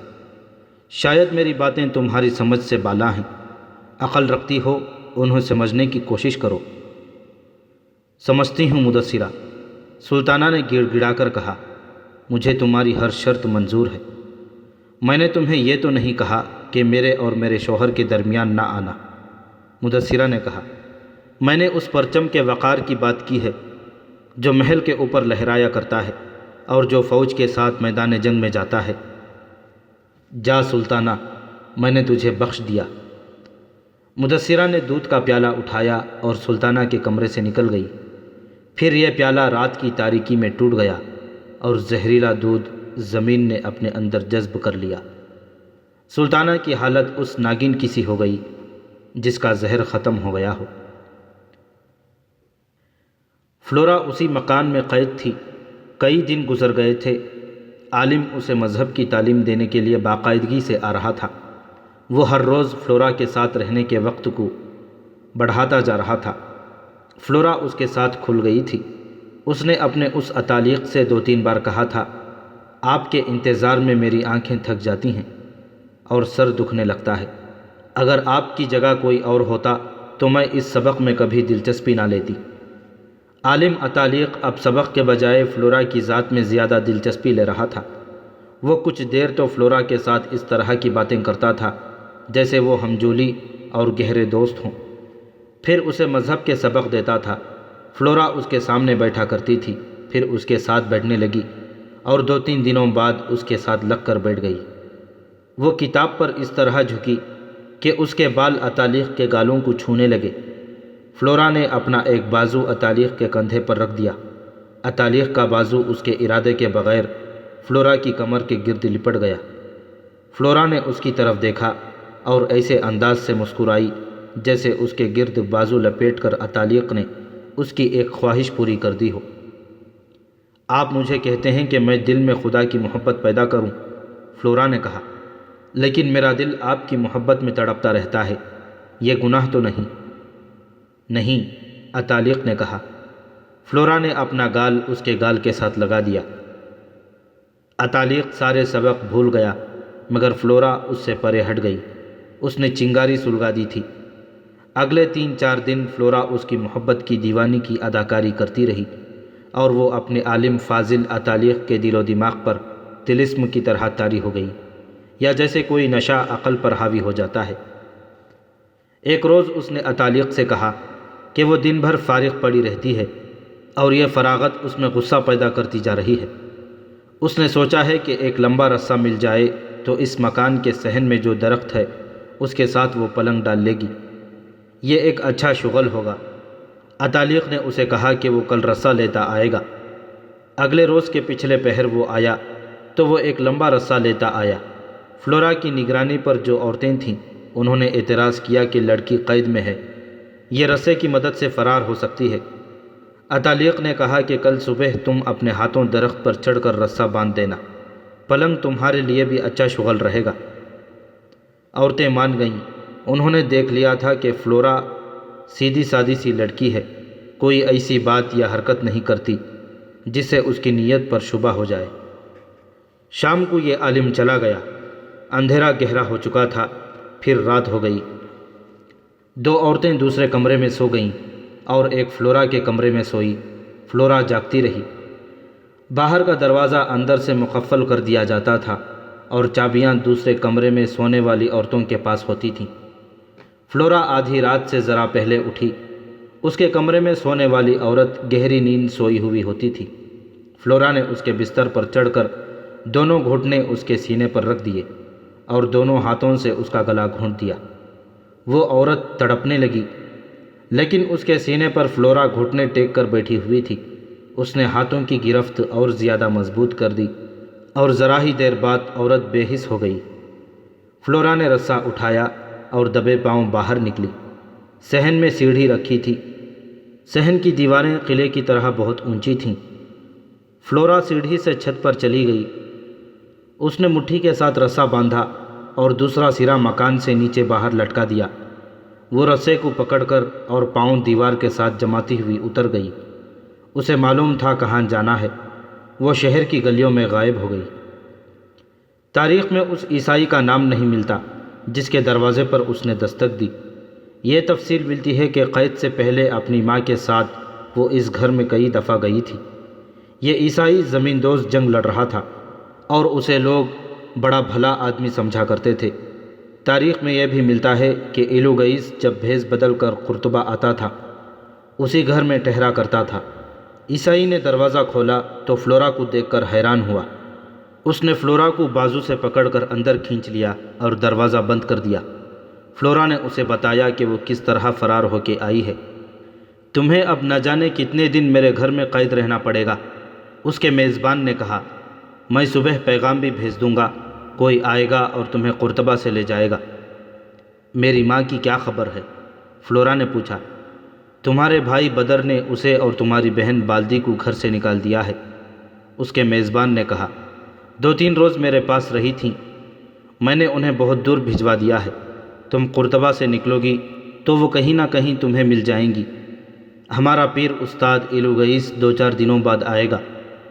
شاید میری باتیں تمہاری سمجھ سے بالا ہیں۔ عقل رکھتی ہو، انہیں سمجھنے کی کوشش کرو۔ سمجھتی ہوں مدثرہ، سلطانہ نے گڑ گڑا کر کہا، مجھے تمہاری ہر شرط منظور ہے۔ میں نے تمہیں یہ تو نہیں کہا کہ میرے اور میرے شوہر کے درمیان نہ آنا۔ مدثرہ نے کہا، میں نے اس پرچم کے وقار کی بات کی ہے جو محل کے اوپر لہرایا کرتا ہے اور جو فوج کے ساتھ میدان جنگ میں جاتا ہے۔ جا سلطانہ، میں نے تجھے بخش دیا۔ مدثرہ نے دودھ کا پیالہ اٹھایا اور سلطانہ کے کمرے سے نکل گئی۔ پھر یہ پیالہ رات کی تاریکی میں ٹوٹ گیا اور زہریلا دودھ زمین نے اپنے اندر جذب کر لیا۔ سلطانہ کی حالت اس ناگن کی سی ہو گئی جس کا زہر ختم ہو گیا ہو۔ فلورا اسی مکان میں قید تھی۔ کئی دن گزر گئے تھے۔ عالم اسے مذہب کی تعلیم دینے کے لیے باقاعدگی سے آ رہا تھا۔ وہ ہر روز فلورا کے ساتھ رہنے کے وقت کو بڑھاتا جا رہا تھا۔ فلورا اس کے ساتھ کھل گئی تھی۔ اس نے اپنے اس اتالیق سے 2-3 بار کہا تھا، آپ کے انتظار میں میری آنکھیں تھک جاتی ہیں اور سر دکھنے لگتا ہے۔ اگر آپ کی جگہ کوئی اور ہوتا تو میں اس سبق میں کبھی دلچسپی نہ لیتی۔ عالم اتالیق اب سبق کے بجائے فلورا کی ذات میں زیادہ دلچسپی لے رہا تھا۔ وہ کچھ دیر تو فلورا کے ساتھ اس طرح کی باتیں کرتا تھا جیسے وہ ہمجولی اور گہرے دوست ہوں۔ پھر اسے مذہب کے سبق دیتا تھا فلورا اس کے سامنے بیٹھا کرتی تھی، پھر اس کے ساتھ بیٹھنے لگی اور 2-3 دنوں بعد اس کے ساتھ لگ کر بیٹھ گئی۔ وہ کتاب پر اس طرح جھکی کہ اس کے بال اتالیق کے گالوں کو چھونے لگے۔ فلورا نے اپنا ایک بازو اتالیق کے کندھے پر رکھ دیا۔ اتالیق کا بازو اس کے ارادے کے بغیر فلورا کی کمر کے گرد لپٹ گیا۔ فلورا نے اس کی طرف دیکھا اور ایسے انداز سے مسکرائی جیسے اس کے گرد بازو لپیٹ کر اتالیق نے اس کی ایک خواہش پوری کر دی ہو۔ آپ مجھے کہتے ہیں کہ میں دل میں خدا کی محبت پیدا کروں، فلورا نے کہا، لیکن میرا دل آپ کی محبت میں تڑپتا رہتا ہے، یہ گناہ تو نہیں؟ نہیں، اتالیق نے کہا۔ فلورا نے اپنا گال اس کے گال کے ساتھ لگا دیا۔ اتالیق سارے سبق بھول گیا، مگر فلورا اس سے پرے ہٹ گئی۔ اس نے چنگاری سلگا دی تھی۔ اگلے 3-4 دن فلورا اس کی محبت کی دیوانی کی اداکاری کرتی رہی اور وہ اپنے عالم فاضل اتالیق کے دل و دماغ پر طلسم کی طرح طاری ہو گئی، یا جیسے کوئی نشہ عقل پر حاوی ہو جاتا ہے۔ ایک روز اس نے اتالیق سے کہا کہ وہ دن بھر فارغ پڑی رہتی ہے اور یہ فراغت اس میں غصہ پیدا کرتی جا رہی ہے۔ اس نے سوچا ہے کہ ایک لمبا رسہ مل جائے تو اس مکان کے صحن میں جو درخت ہے اس کے ساتھ وہ پلنگ ڈال لے گی، یہ ایک اچھا شغل ہوگا۔ اتالیق نے اسے کہا کہ وہ کل رسہ لیتا آئے گا۔ اگلے روز کے پچھلے پہر وہ آیا تو وہ ایک لمبا رسہ لیتا آیا۔ فلورا کی نگرانی پر جو عورتیں تھیں انہوں نے اعتراض کیا کہ لڑکی قید میں ہے، یہ رسے کی مدد سے فرار ہو سکتی ہے۔ اتالیق نے کہا کہ کل صبح تم اپنے ہاتھوں درخت پر چڑھ کر رسہ باندھ دینا، پلنگ تمہارے لیے بھی اچھا شغل رہے گا۔ عورتیں مان گئیں۔ انہوں نے دیکھ لیا تھا کہ فلورا سیدھی سادی سی لڑکی ہے، کوئی ایسی بات یا حرکت نہیں کرتی جس سے اس کی نیت پر شبہ ہو جائے۔ شام کو یہ عالم چلا گیا، اندھیرا گہرا ہو چکا تھا، پھر رات ہو گئی۔ 2 عورتیں دوسرے کمرے میں سو گئیں اور ایک فلورا کے کمرے میں سوئی۔ فلورا جاگتی رہی۔ باہر کا دروازہ اندر سے مقفل کر دیا جاتا تھا اور چابیاں دوسرے کمرے میں سونے والی عورتوں کے پاس ہوتی تھیں۔ فلورا آدھی رات سے ذرا پہلے اٹھی۔ اس کے کمرے میں سونے والی عورت گہری نیند سوئی ہوئی ہوتی تھی۔ فلورا نے اس کے بستر پر چڑھ کر دونوں گھٹنے اس کے سینے پر رکھ دیے اور دونوں ہاتھوں سے اس کا گلا گھونٹ دیا۔ وہ عورت تڑپنے لگی، لیکن اس کے سینے پر فلورا گھٹنے ٹیک کر بیٹھی ہوئی تھی۔ اس نے ہاتھوں کی گرفت اور زیادہ مضبوط کر دی اور ذرا ہی دیر بعد عورت بے حس ہو گئی۔ فلورا نے رسہ اٹھایا اور دبے پاؤں باہر نکلی۔ صحن میں سیڑھی رکھی تھی۔ صحن کی دیواریں قلعے کی طرح بہت اونچی تھیں۔ فلورا سیڑھی سے چھت پر چلی گئی۔ اس نے مٹھی کے ساتھ رسہ باندھا اور دوسرا سرا مکان سے نیچے باہر لٹکا دیا۔ وہ رسے کو پکڑ کر اور پاؤں دیوار کے ساتھ جماتی ہوئی اتر گئی۔ اسے معلوم تھا کہاں جانا ہے۔ وہ شہر کی گلیوں میں غائب ہو گئی۔ تاریخ میں اس عیسائی کا نام نہیں ملتا جس کے دروازے پر اس نے دستک دی۔ یہ تفصیل ملتی ہے کہ قید سے پہلے اپنی ماں کے ساتھ وہ اس گھر میں کئی دفعہ گئی تھی۔ یہ عیسائی زمین دوز جنگ لڑ رہا تھا اور اسے لوگ بڑا بھلا آدمی سمجھا کرتے تھے۔ تاریخ میں یہ بھی ملتا ہے کہ ایلوگئیس جب بھیس بدل کر قرطبہ آتا تھا اسی گھر میں ٹھہرا کرتا تھا۔ عیسائی نے دروازہ کھولا تو فلورا کو دیکھ کر حیران ہوا۔ اس نے فلورا کو بازو سے پکڑ کر اندر کھینچ لیا اور دروازہ بند کر دیا۔ فلورا نے اسے بتایا کہ وہ کس طرح فرار ہو کے آئی ہے۔ تمہیں اب نہ جانے کتنے دن میرے گھر میں قید رہنا پڑے گا، اس کے میزبان نے کہا۔ میں صبح پیغام بھی بھیج دوں گا، کوئی آئے گا اور تمہیں قرطبہ سے لے جائے گا۔ میری ماں کی کیا خبر ہے؟ فلورا نے پوچھا۔ تمہارے بھائی بدر نے اسے اور تمہاری بہن بالدی کو گھر سے نکال دیا ہے، اس کے میزبان نے کہا۔ 2-3 روز میرے پاس رہی تھیں، میں نے انہیں بہت دور بھجوا دیا ہے۔ تم قرطبہ سے نکلو گی تو وہ کہیں نہ کہیں تمہیں مل جائیں گی۔ ہمارا پیر استاد ایلوگئیس 2-4 دنوں بعد آئے گا،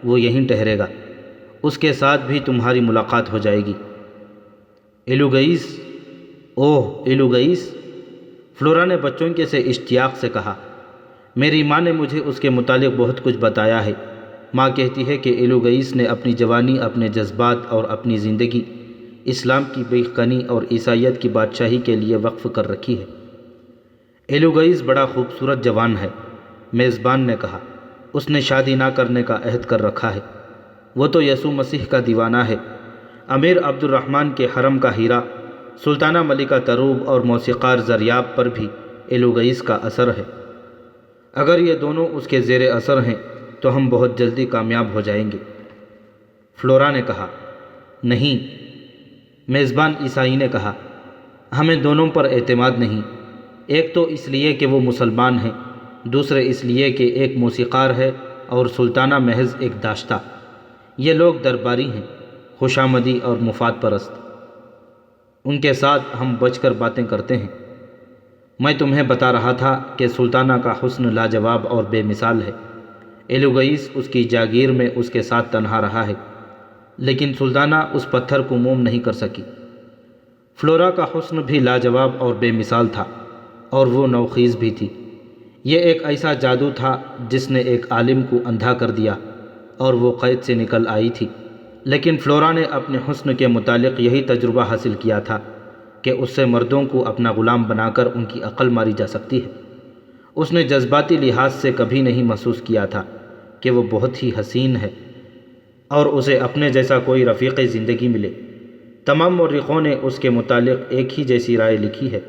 وہ یہیں ٹھہرے گا، اس کے ساتھ بھی تمہاری ملاقات ہو جائے گی۔ ایلوگئیس؟ اوہ ایلوگئیس؟ فلورا نے بچوں کے سے اشتیاق سے کہا۔ میری ماں نے مجھے اس کے متعلق بہت کچھ بتایا ہے۔ ماں کہتی ہے کہ ایلوگئیس نے اپنی جوانی، اپنے جذبات اور اپنی زندگی اسلام کی بیخ-کنی اور عیسائیت کی بادشاہی کے لیے وقف کر رکھی ہے۔ ایلوگئیس بڑا خوبصورت جوان ہے، میزبان نے کہا، اس نے شادی نہ کرنے کا عہد کر رکھا ہے، وہ تو یسوع مسیح کا دیوانہ ہے۔ امیر عبد الرحمن کے حرم کا ہیرا، سلطانہ ملکہ تروب اور موسیقار زریاب پر بھی ایلوگئیس کا اثر ہے۔ اگر یہ دونوں اس کے زیر اثر ہیں تو ہم بہت جلدی کامیاب ہو جائیں گے۔ فلورا نے کہا، نہیں۔ میزبان عیسائی نے کہا، ہمیں دونوں پر اعتماد نہیں، ایک تو اس لیے کہ وہ مسلمان ہیں، دوسرے اس لیے کہ ایک موسیقار ہے اور سلطانہ محض ایک داشتہ۔ یہ لوگ درباری ہیں، خوشامدی اور مفاد پرست، ان کے ساتھ ہم بچ کر باتیں کرتے ہیں۔ میں تمہیں بتا رہا تھا کہ سلطانہ کا حسن لاجواب اور بے مثال ہے۔ ایلوگئیس اس کی جاگیر میں اس کے ساتھ تنہا رہا ہے، لیکن سلطانہ اس پتھر کو موم نہیں کر سکی۔ فلورا کا حسن بھی لاجواب اور بے مثال تھا، اور وہ نوخیز بھی تھی۔ یہ ایک ایسا جادو تھا جس نے ایک عالم کو اندھا کر دیا اور وہ قید سے نکل آئی تھی، لیکن فلورا نے اپنے حسن کے متعلق یہی تجربہ حاصل کیا تھا کہ اس سے مردوں کو اپنا غلام بنا کر ان کی عقل ماری جا سکتی ہے۔ اس نے جذباتی لحاظ سے کبھی نہیں محسوس کیا تھا کہ وہ بہت ہی حسین ہے اور اسے اپنے جیسا کوئی رفیق زندگی ملے۔ تمام مورخوں نے اس کے متعلق ایک ہی جیسی رائے لکھی ہے۔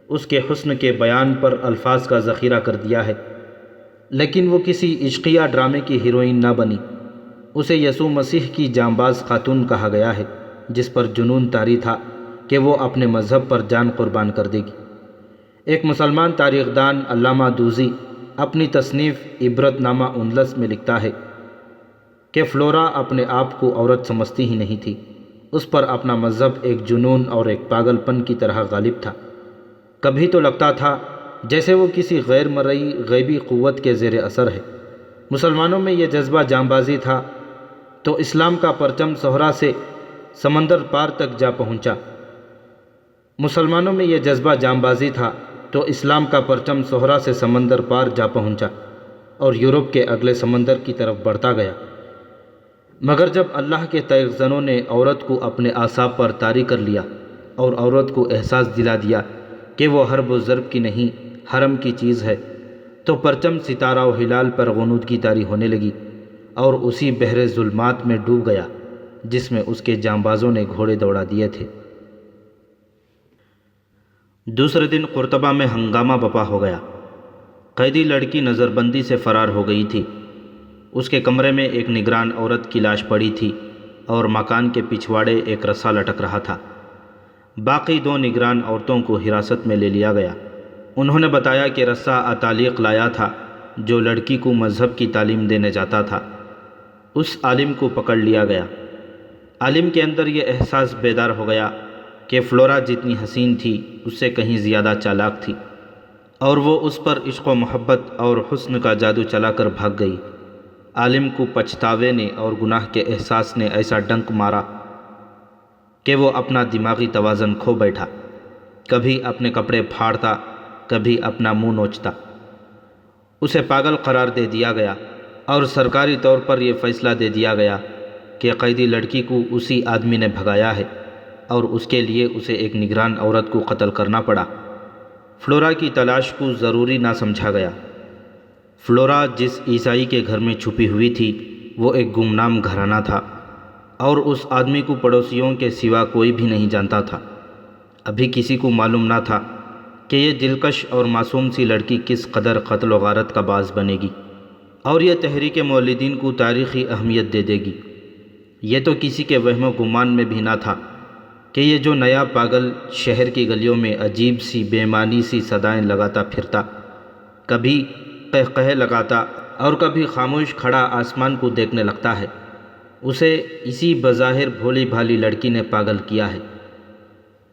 اس کے حسن کے بیان پر الفاظ کا ذخیرہ کر دیا ہے، لیکن وہ کسی عشقیہ ڈرامے کی ہیروئن نہ بنی۔ اسے یسوع مسیح کی جانباز خاتون کہا گیا ہے، جس پر جنون طاری تھا کہ وہ اپنے مذہب پر جان قربان کر دے گی۔ ایک مسلمان تاریخ دان علامہ دوزی اپنی تصنیف عبرت نامہ اندلس میں لکھتا ہے کہ فلورا اپنے آپ کو عورت سمجھتی ہی نہیں تھی، اس پر اپنا مذہب ایک جنون اور ایک پاگل پن کی طرح غالب تھا۔ کبھی تو لگتا تھا جیسے وہ کسی غیر مرئی غیبی قوت کے زیر اثر ہے۔ مسلمانوں میں یہ جذبہ جانبازی تھا تو اسلام کا پرچم صحرا سے سمندر پار تک جا پہنچا۔ مسلمانوں میں یہ جذبہ جانبازی تھا تو اسلام کا پرچم صحرا سے سمندر پار جا پہنچا اور یورپ کے اگلے سمندر کی طرف بڑھتا گیا۔ مگر جب اللہ کے تیغ زنوں نے عورت کو اپنے اعصاب پر طاری کر لیا اور عورت کو احساس دلا دیا کہ وہ حرب و ضرب کی نہیں، حرم کی چیز ہے، تو پرچم ستارہ و ہلال پر غنودگی طاری ہونے لگی اور اسی بحر ظلمات میں ڈوب گیا جس میں اس کے جانبازوں نے گھوڑے دوڑا دیے تھے۔ دوسرے دن قرطبہ میں ہنگامہ برپا ہو گیا۔ قیدی لڑکی نظر بندی سے فرار ہو گئی تھی۔ اس کے کمرے میں ایک نگران عورت کی لاش پڑی تھی اور مکان کے پچھواڑے ایک رسا لٹک رہا تھا۔ باقی 2 نگران عورتوں کو حراست میں لے لیا گیا۔ انہوں نے بتایا کہ رسا اتالیق لایا تھا جو لڑکی کو مذہب کی تعلیم دینے جاتا تھا۔ اس عالم کو پکڑ لیا گیا۔ عالم کے اندر یہ احساس بیدار ہو گیا کہ فلورا جتنی حسین تھی اس سے کہیں زیادہ چالاک تھی، اور وہ اس پر عشق و محبت اور حسن کا جادو چلا کر بھاگ گئی۔ عالم کو پچھتاوے نے اور گناہ کے احساس نے ایسا ڈنک مارا کہ وہ اپنا دماغی توازن کھو بیٹھا، کبھی اپنے کپڑے پھاڑتا، کبھی اپنا منہ نوچتا۔ اسے پاگل قرار دے دیا گیا اور سرکاری طور پر یہ فیصلہ دے دیا گیا کہ قیدی لڑکی کو اسی آدمی نے بھگایا ہے اور اس کے لیے اسے ایک نگران عورت کو قتل کرنا پڑا۔ فلورا کی تلاش کو ضروری نہ سمجھا گیا۔ فلورا جس عیسائی کے گھر میں چھپی ہوئی تھی وہ ایک گمنام گھرانہ تھا، اور اس آدمی کو پڑوسیوں کے سوا کوئی بھی نہیں جانتا تھا۔ ابھی کسی کو معلوم نہ تھا کہ یہ دلکش اور معصوم سی لڑکی کس قدر قتل و غارت کا باعث بنے گی، اور یہ تحریک مولدین کو تاریخی اہمیت دے دے گی۔ یہ تو کسی کے وہم و گمان میں بھی نہ تھا کہ یہ جو نیا پاگل شہر کی گلیوں میں عجیب سی بے معنی سی صدائیں لگاتا پھرتا، کبھی قہقہے لگاتا اور کبھی خاموش کھڑا آسمان کو دیکھنے لگتا ہے، اسے اسی بظاہر بھولی بھالی لڑکی نے پاگل کیا ہے۔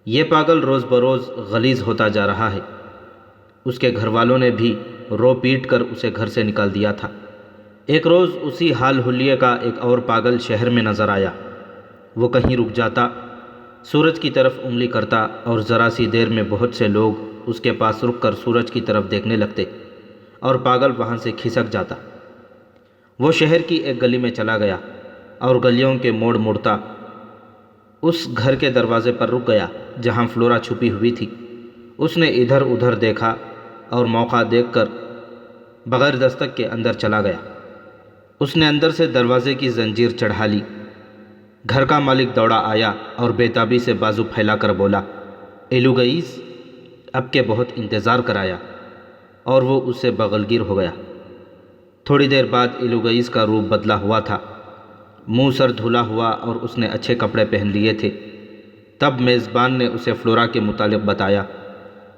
یہ پاگل روز بروز غلیظ ہوتا جا رہا ہے۔ اس کے گھر والوں نے بھی رو پیٹ کر اسے گھر سے نکال دیا تھا۔ ایک روز اسی حال حلیے کا ایک اور پاگل شہر میں نظر آیا۔ وہ کہیں رک جاتا، سورج کی طرف انگلی کرتا اور ذرا سی دیر میں بہت سے لوگ اس کے پاس رک کر سورج کی طرف دیکھنے لگتے اور پاگل وہاں سے کھسک جاتا۔ وہ شہر کی ایک گلی میں چلا گیا اور گلیوں کے موڑ موڑتا اس گھر کے دروازے پر رک گیا جہاں فلورا چھپی ہوئی تھی۔ اس نے ادھر ادھر دیکھا اور موقع دیکھ کر بغیر دستک کے اندر چلا گیا۔ اس نے اندر سے دروازے کی زنجیر چڑھا لی۔ گھر کا مالک دوڑا آیا اور بےتابی سے بازو پھیلا کر بولا، ایلوگئیس، اب کے بہت انتظار کرایا، اور وہ اس سے بغلگیر ہو گیا۔ تھوڑی دیر بعد ایلوگئیس کا روپ بدلا ہوا تھا، منہ سر دھلا ہوا اور اس نے اچھے کپڑے پہن لیے تھے۔ تب میزبان نے اسے فلورا کے متعلق بتایا،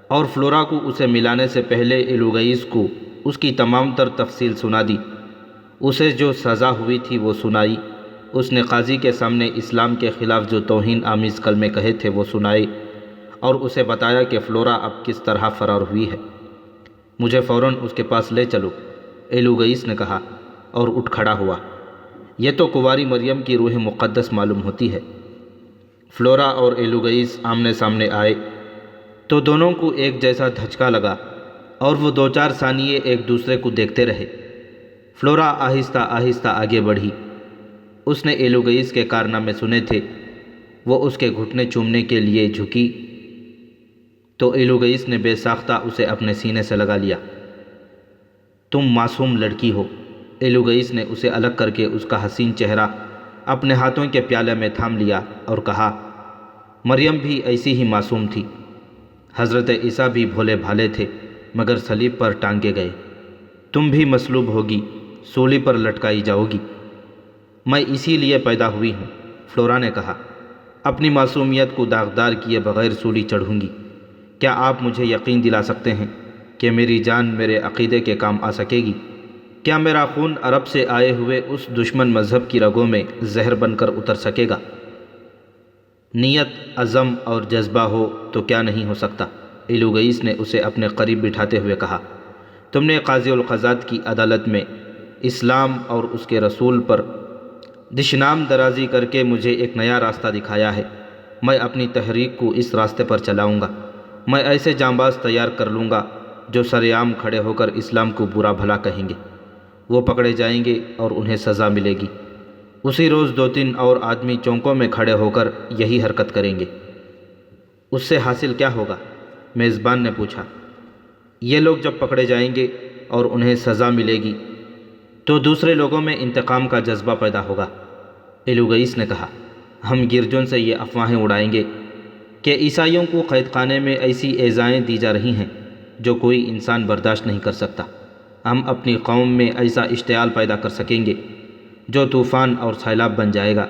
اور فلورا کو اسے ملانے سے پہلے ایلوگئیس کو اس کی تمام تر تفصیل سنا دی۔ اسے جو سزا ہوئی تھی وہ سنائی۔ اس نے قاضی کے سامنے اسلام کے خلاف جو توہین آمیز کلمے کہے تھے وہ سنائے، اور اسے بتایا کہ فلورا اب کس طرح فرار ہوئی ہے۔ مجھے فوراً اس کے پاس لے چلو، ایلوگئیس نے کہا، اور اٹھ کھڑا ہوا۔ یہ تو کنواری مریم کی روح مقدس معلوم ہوتی ہے۔ فلورا اور ایلوگئیس آمنے سامنے آئے تو دونوں کو ایک جیسا دھچکا لگا، اور وہ 2-4 ثانیے ایک دوسرے کو دیکھتے رہے۔ فلورا آہستہ آہستہ آگے بڑھی۔ اس نے ایلوگئیس کے کارنامے سنے تھے۔ وہ اس کے گھٹنے چومنے کے لیے جھکی تو ایلوگئیس نے بے ساختہ اسے اپنے سینے سے لگا لیا۔ تم معصوم لڑکی ہو۔ ایلوگئیس نے اسے الگ کر کے اس کا حسین چہرہ اپنے ہاتھوں کے پیالے میں تھام لیا اور کہا، مریم بھی ایسی ہی معصوم تھی۔ حضرت عیسیٰ بھی بھولے بھالے تھے، مگر صلیب پر ٹانگے گئے۔ تم بھی مصلوب ہوگی، سولی پر لٹکائی جاؤ گی۔ میں اسی لیے پیدا ہوئی ہوں، فلورا نے کہا، اپنی معصومیت کو داغدار کیے بغیر سولی چڑھوں گی۔ کیا آپ مجھے یقین دلا سکتے ہیں کہ میری جان میرے عقیدے کے کام آ سکے گی؟ کیا میرا خون عرب سے آئے ہوئے اس دشمن مذہب کی رگوں میں زہر بن کر اتر سکے گا؟ نیت، عزم اور جذبہ ہو تو کیا نہیں ہو سکتا؟ ایلوگئیس نے اسے اپنے قریب بٹھاتے ہوئے کہا، تم نے قاضی القضات کی عدالت میں اسلام اور اس کے رسول پر دشنام درازی کر کے مجھے ایک نیا راستہ دکھایا ہے۔ میں اپنی تحریک کو اس راستے پر چلاؤں گا۔ میں ایسے جانباز تیار کر لوں گا جو سر عام کھڑے ہو کر اسلام کو برا بھلا کہیں گے۔ وہ پکڑے جائیں گے اور انہیں سزا ملے گی۔ اسی روز 2-3 اور آدمی چوکوں میں کھڑے ہو کر یہی حرکت کریں گے۔ اس سے حاصل کیا ہوگا؟ میزبان نے پوچھا۔ یہ لوگ جب پکڑے جائیں گے اور انہیں سزا ملے گی تو دوسرے لوگوں میں انتقام کا جذبہ پیدا ہوگا۔ ایلوگئیس نے کہا، ہم گرجوں سے یہ افواہیں اڑائیں گے کہ عیسائیوں کو قید خانے میں ایسی ایذائیں دی جا رہی ہیں جو کوئی انسان برداشت نہیں کر سکتا۔ ہم اپنی قوم میں ایسا اشتعال پیدا کر سکیں گے جو طوفان اور سیلاب بن جائے گا۔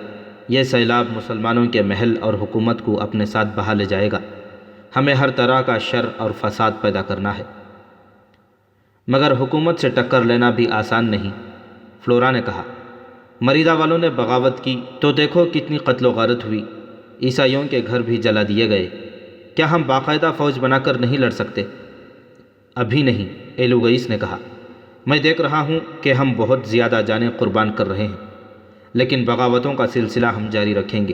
یہ سیلاب مسلمانوں کے محل اور حکومت کو اپنے ساتھ بہا لے جائے گا۔ ہمیں ہر طرح کا شر اور فساد پیدا کرنا ہے، مگر حکومت سے ٹکر لینا بھی آسان نہیں، فلورا نے کہا۔ مریدہ والوں نے بغاوت کی تو دیکھو کتنی قتل و غارت ہوئی۔ عیسائیوں کے گھر بھی جلا دیے گئے۔ کیا ہم باقاعدہ فوج بنا کر نہیں لڑ سکتے؟ ابھی نہیں، ایلوگئیس نے کہا۔ میں دیکھ رہا ہوں کہ ہم بہت زیادہ جانیں قربان کر رہے ہیں، لیکن بغاوتوں کا سلسلہ ہم جاری رکھیں گے۔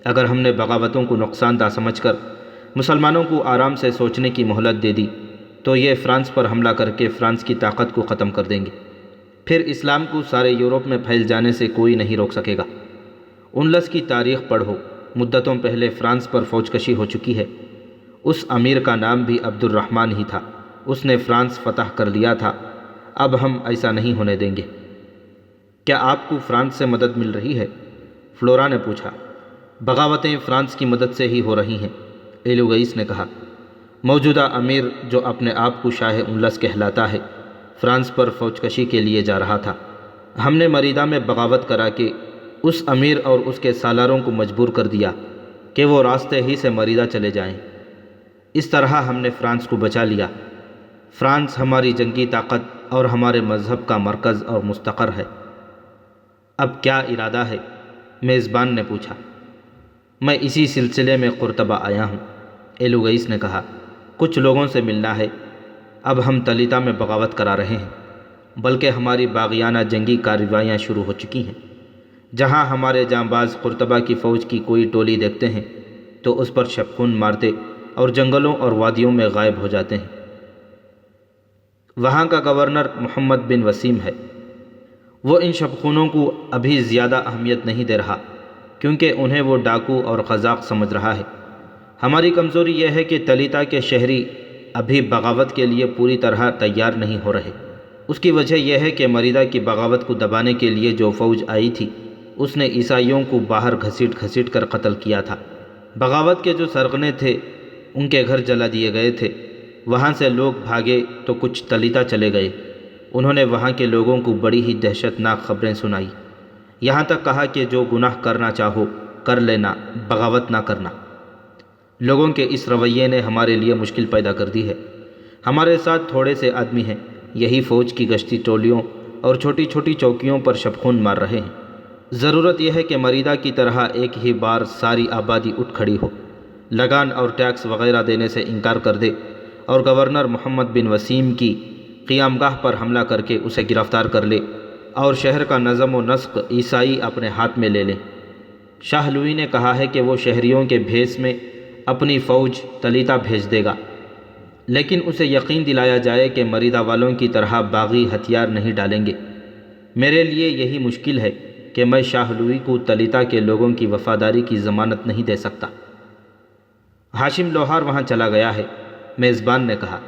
اگر ہم نے بغاوتوں کو نقصان دہ سمجھ کر مسلمانوں کو آرام سے سوچنے کی مہلت دے دی تو یہ فرانس پر حملہ کر کے فرانس کی طاقت کو ختم کر دیں گے۔ پھر اسلام کو سارے یورپ میں پھیل جانے سے کوئی نہیں روک سکے گا۔ انلس کی تاریخ پڑھو، مدتوں پہلے فرانس پر فوج کشی ہو چکی ہے۔ اس امیر کا نام بھی عبد الرحمن ہی تھا۔ اس نے فرانس فتح کر لیا تھا۔ اب ہم ایسا نہیں ہونے دیں گے۔ کیا آپ کو فرانس سے مدد مل رہی ہے؟ فلورا نے پوچھا۔ بغاوتیں فرانس کی مدد سے ہی ہو رہی ہیں، ایلوگئیس نے کہا۔ موجودہ امیر جو اپنے آپ کو شاہ انلس کہلاتا ہے، فرانس پر فوج کشی کے لیے جا رہا تھا۔ ہم نے مریدہ میں بغاوت کرا کے اس امیر اور اس کے سالاروں کو مجبور کر دیا کہ وہ راستے ہی سے مریدہ چلے جائیں۔ اس طرح ہم نے فرانس کو بچا لیا۔ فرانس ہماری جنگی طاقت اور ہمارے مذہب کا مرکز اور مستقر ہے۔ اب کیا ارادہ ہے؟ میزبان نے پوچھا۔ میں اسی سلسلے میں قرطبہ آیا ہوں، ایلوگئیس نے کہا۔ کچھ لوگوں سے ملنا ہے۔ اب ہم تلیتا میں بغاوت کرا رہے ہیں، بلکہ ہماری باغیانہ جنگی کارروائیاں شروع ہو چکی ہیں۔ جہاں ہمارے جانباز قرطبہ کی فوج کی کوئی ٹولی دیکھتے ہیں تو اس پر شبخون مارتے اور جنگلوں اور وادیوں میں غائب ہو جاتے ہیں۔ وہاں کا گورنر محمد بن وسیم ہے۔ وہ ان شبخونوں کو ابھی زیادہ اہمیت نہیں دے رہا کیونکہ انہیں وہ ڈاکو اور قزاق سمجھ رہا ہے۔ ہماری کمزوری یہ ہے کہ تلیتا کے شہری ابھی بغاوت کے لیے پوری طرح تیار نہیں ہو رہے۔ اس کی وجہ یہ ہے کہ مریدہ کی بغاوت کو دبانے کے لیے جو فوج آئی تھی اس نے عیسائیوں کو باہر گھسیٹ گھسیٹ کر قتل کیا تھا۔ بغاوت کے جو سرغنے تھے ان کے گھر جلا دیے گئے تھے۔ وہاں سے لوگ بھاگے تو کچھ تلیتا چلے گئے۔ انہوں نے وہاں کے لوگوں کو بڑی ہی دہشتناک خبریں سنائی، یہاں تک کہا کہ جو گناہ کرنا چاہو کر لینا، بغاوت نہ کرنا۔ لوگوں کے اس رویے نے ہمارے لیے مشکل پیدا کر دی ہے۔ ہمارے ساتھ تھوڑے سے آدمی ہیں، یہی فوج کی گشتی ٹولیوں اور چھوٹی چھوٹی چوکیوں پر شبخون مار رہے ہیں۔ ضرورت یہ ہے کہ مریدہ کی طرح ایک ہی بار ساری آبادی اٹھ کھڑی ہو، لگان اور ٹیکس وغیرہ دینے سے انکار کر دے اور گورنر محمد بن وسیم کی قیام گاہ پر حملہ کر کے اسے گرفتار کر لے اور شہر کا نظم و نسق عیسائی اپنے ہاتھ میں لے لیں۔ شاہ لوئی نے کہا ہے کہ وہ شہریوں کے بھیس میں اپنی فوج تلیتا بھیج دے گا، لیکن اسے یقین دلایا جائے کہ مریدہ والوں کی طرح باغی ہتھیار نہیں ڈالیں گے۔ میرے لیے یہی مشکل ہے کہ میں شاہ لوئی کو تلیتا کے لوگوں کی وفاداری کی ضمانت نہیں دے سکتا۔ ہاشم لوہار وہاں چلا گیا ہے، میزبان نے کہا۔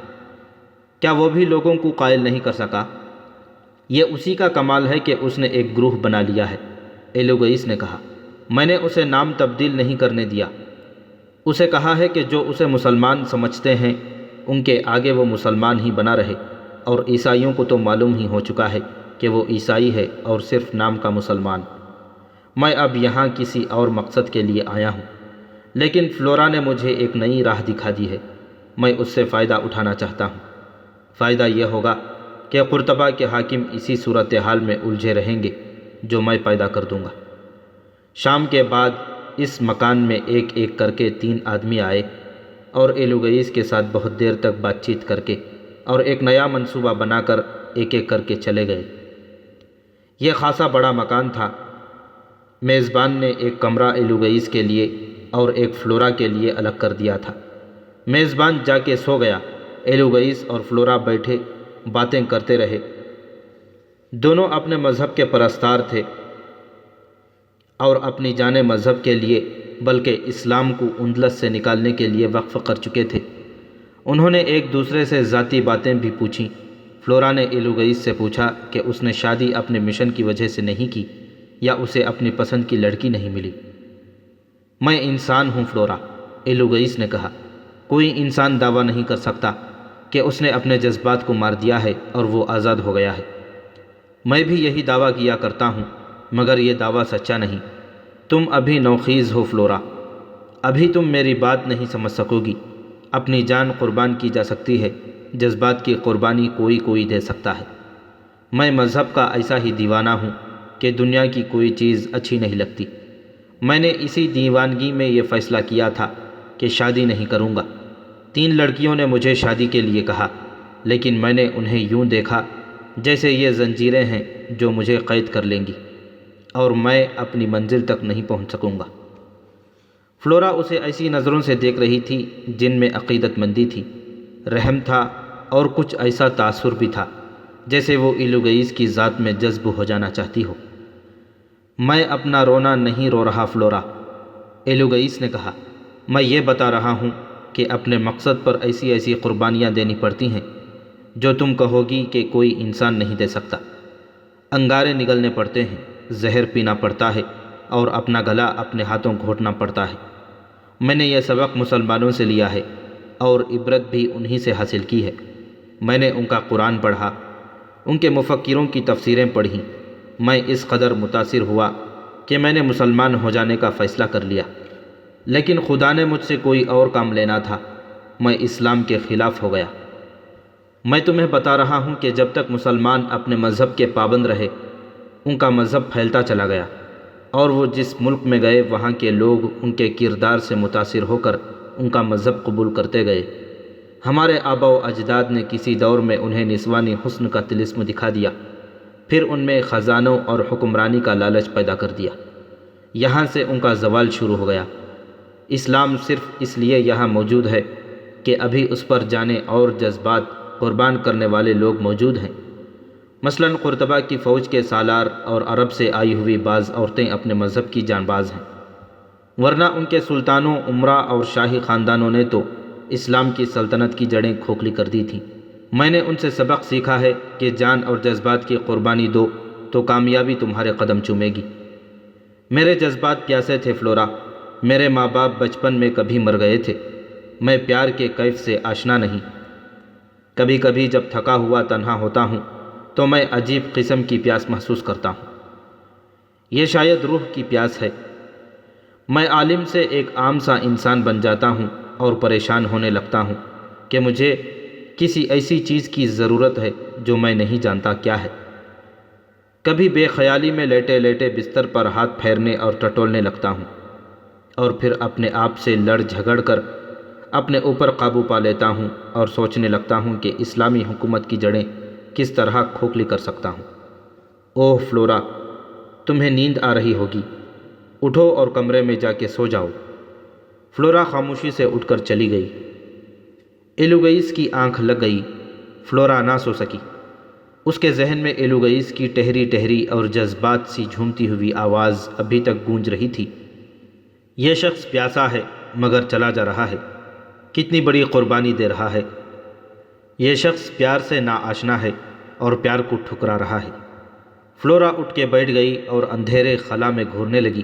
کیا وہ بھی لوگوں کو قائل نہیں کر سکا؟ یہ اسی کا کمال ہے کہ اس نے ایک گروہ بنا لیا ہے، ایلوگئیس نے کہا۔ میں نے اسے نام تبدیل نہیں کرنے دیا۔ اسے کہا ہے کہ جو اسے مسلمان سمجھتے ہیں ان کے آگے وہ مسلمان ہی بنا رہے، اور عیسائیوں کو تو معلوم ہی ہو چکا ہے کہ وہ عیسائی ہے اور صرف نام کا مسلمان۔ میں اب یہاں کسی اور مقصد کے لیے آیا ہوں، لیکن فلورا نے مجھے ایک نئی راہ دکھا دی ہے، میں اس سے فائدہ اٹھانا چاہتا ہوں۔ فائدہ یہ ہوگا کہ قرطبہ کے حاکم اسی صورتحال میں الجھے رہیں گے جو میں پیدا کر دوں گا۔ شام کے بعد اس مکان میں ایک ایک کر کے 3 آدمی آئے اور ایلوگئیس کے ساتھ بہت دیر تک بات چیت کر کے اور ایک نیا منصوبہ بنا کر ایک ایک کر کے چلے گئے۔ یہ خاصا بڑا مکان تھا۔ میزبان نے ایک کمرہ ایلوگئیس کے لیے اور ایک فلورا کے لیے الگ کر دیا تھا۔ میزبان جا کے سو گیا، ایلوگئیس اور فلورا بیٹھے باتیں کرتے رہے۔ دونوں اپنے مذہب کے پرستار تھے اور اپنی جان مذہب کے لیے بلکہ اسلام کو اندلس سے نکالنے کے لیے وقف کر چکے تھے۔ انہوں نے ایک دوسرے سے ذاتی باتیں بھی پوچھیں۔ فلورا نے ایلوگئیس سے پوچھا کہ اس نے شادی اپنے مشن کی وجہ سے نہیں کی یا اسے اپنی پسند کی لڑکی نہیں ملی۔ میں انسان ہوں فلورا، ایلوگئیس نے کہا۔ کوئی انسان دعویٰ نہیں کر سکتا کہ اس نے اپنے جذبات کو مار دیا ہے اور وہ آزاد ہو گیا ہے۔ میں بھی یہی دعویٰ کیا کرتا ہوں، مگر یہ دعویٰ سچا نہیں۔ تم ابھی نوخیز ہو فلورا، ابھی تم میری بات نہیں سمجھ سکو گی۔ اپنی جان قربان کی جا سکتی ہے، جذبات کی قربانی کوئی کوئی دے سکتا ہے۔ میں مذہب کا ایسا ہی دیوانہ ہوں کہ دنیا کی کوئی چیز اچھی نہیں لگتی۔ میں نے اسی دیوانگی میں یہ فیصلہ کیا تھا کہ شادی نہیں کروں گا۔ 3 لڑکیوں نے مجھے شادی کے لیے کہا، لیکن میں نے انہیں یوں دیکھا جیسے یہ زنجیریں ہیں جو مجھے قید کر لیں گی اور میں اپنی منزل تک نہیں پہنچ سکوں گا۔ فلورا اسے ایسی نظروں سے دیکھ رہی تھی جن میں عقیدت مندی تھی، رحم تھا اور کچھ ایسا تاثر بھی تھا جیسے وہ ایلوگئیس کی ذات میں جذب ہو جانا چاہتی ہو۔ میں اپنا رونا نہیں رو رہا فلورا، ایلوگئیس نے کہا۔ میں یہ بتا رہا ہوں کہ اپنے مقصد پر ایسی ایسی قربانیاں دینی پڑتی ہیں جو تم کہو گی کہ کوئی انسان نہیں دے سکتا۔ انگارے نگلنے پڑتے ہیں، زہر پینا پڑتا ہے اور اپنا گلا اپنے ہاتھوں گھونٹنا پڑتا ہے۔ میں نے یہ سبق مسلمانوں سے لیا ہے اور عبرت بھی انہی سے حاصل کی ہے۔ میں نے ان کا قرآن پڑھا، ان کے مفکروں کی تفسیریں پڑھیں۔ میں اس قدر متاثر ہوا کہ میں نے مسلمان ہو جانے کا فیصلہ کر لیا، لیکن خدا نے مجھ سے کوئی اور کام لینا تھا۔ میں اسلام کے خلاف ہو گیا۔ میں تمہیں بتا رہا ہوں کہ جب تک مسلمان اپنے مذہب کے پابند رہے ان کا مذہب پھیلتا چلا گیا، اور وہ جس ملک میں گئے وہاں کے لوگ ان کے کردار سے متاثر ہو کر ان کا مذہب قبول کرتے گئے۔ ہمارے آبا و اجداد نے کسی دور میں انہیں نسوانی حسن کا طلسم دکھا دیا، پھر ان میں خزانوں اور حکمرانی کا لالچ پیدا کر دیا۔ یہاں سے ان کا زوال شروع ہو گیا۔ اسلام صرف اس لیے یہاں موجود ہے کہ ابھی اس پر جانیں اور جذبات قربان کرنے والے لوگ موجود ہیں۔ مثلاً قرطبہ کی فوج کے سالار اور عرب سے آئی ہوئی بعض عورتیں اپنے مذہب کی جانباز ہیں، ورنہ ان کے سلطانوں، امراء اور شاہی خاندانوں نے تو اسلام کی سلطنت کی جڑیں کھوکھلی کر دی تھیں۔ میں نے ان سے سبق سیکھا ہے کہ جان اور جذبات کی قربانی دو تو کامیابی تمہارے قدم چومے گی۔ میرے جذبات پیاسے تھے فلورا، میرے ماں باپ بچپن میں کبھی مر گئے تھے، میں پیار کے کیف سے آشنا نہیں۔ کبھی کبھی جب تھکا ہوا تنہا ہوتا ہوں تو میں عجیب قسم کی پیاس محسوس کرتا ہوں، یہ شاید روح کی پیاس ہے۔ میں عالم سے ایک عام سا انسان بن جاتا ہوں اور پریشان ہونے لگتا ہوں کہ مجھے کسی ایسی چیز کی ضرورت ہے جو میں نہیں جانتا کیا ہے۔ کبھی بے خیالی میں لیٹے لیٹے بستر پر ہاتھ پھیرنے اور ٹٹولنے لگتا ہوں، اور پھر اپنے آپ سے لڑ جھگڑ کر اپنے اوپر قابو پا لیتا ہوں اور سوچنے لگتا ہوں کہ اسلامی حکومت کی جڑیں کس طرح کھوکھلی کر سکتا ہوں۔ اوہ فلورا، تمہیں نیند آ رہی ہوگی، اٹھو اور کمرے میں جا کے سو جاؤ۔ فلورا خاموشی سے اٹھ کر چلی گئی۔ ایلوگئیس کی آنکھ لگ گئی، فلورا نہ سو سکی۔ اس کے ذہن میں ایلوگئیس کی ٹہری ٹہری اور جذبات سی جھومتی ہوئی آواز ابھی تک گونج رہی تھی۔ یہ شخص پیاسا ہے مگر چلا جا رہا ہے، کتنی بڑی قربانی دے رہا ہے۔ یہ شخص پیار سے ناآشنا ہے اور پیار کو ٹھکرا رہا ہے۔ فلورا اٹھ کے بیٹھ گئی اور اندھیرے خلا میں گھورنے لگی۔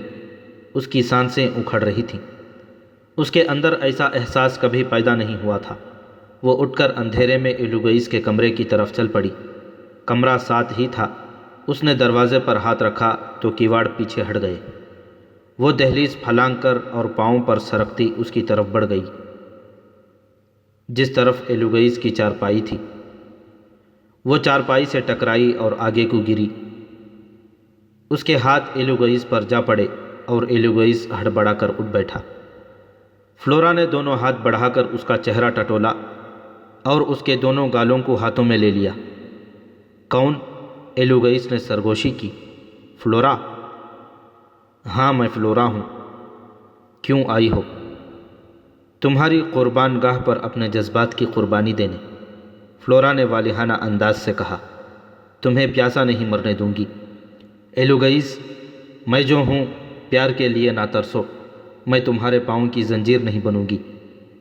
اس کی سانسیں اکھڑ رہی تھیں۔ اس کے اندر ایسا احساس کبھی پیدا نہیں ہوا تھا۔ وہ اٹھ کر اندھیرے میں ایلوگئیس کے کمرے کی طرف چل پڑی۔ کمرہ ساتھ ہی تھا۔ اس نے دروازے پر ہاتھ رکھا تو کیواڑ پیچھے ہٹ گئے۔ وہ دہلیز پھلانگ کر اور پاؤں پر سرکتی اس کی طرف بڑھ گئی جس طرف ایلوگئیس کی چارپائی تھی۔ وہ چارپائی سے ٹکرائی اور آگے کو گری۔ اس کے ہاتھ ایلوگئیس پر جا پڑے اور ایلوگئیس ہڑبڑا کر اٹھ بیٹھا۔ فلورا نے دونوں ہاتھ بڑھا کر اس کا چہرہ ٹٹولا اور اس کے دونوں گالوں کو ہاتھوں میں لے لیا۔ کون؟ ایلوگئیس نے سرگوشی کی۔ فلورا؟ ہاں میں فلورا ہوں۔ کیوں آئی ہو؟ تمہاری قربان گاہ پر اپنے جذبات کی قربانی دینے، فلورا نے والہانہ انداز سے کہا۔ تمہیں پیاسا نہیں مرنے دوں گی۔ ایلوگئیس، میں جو ہوں پیار کے لیے نہ ترسو۔ میں تمہارے پاؤں کی زنجیر نہیں بنوں گی،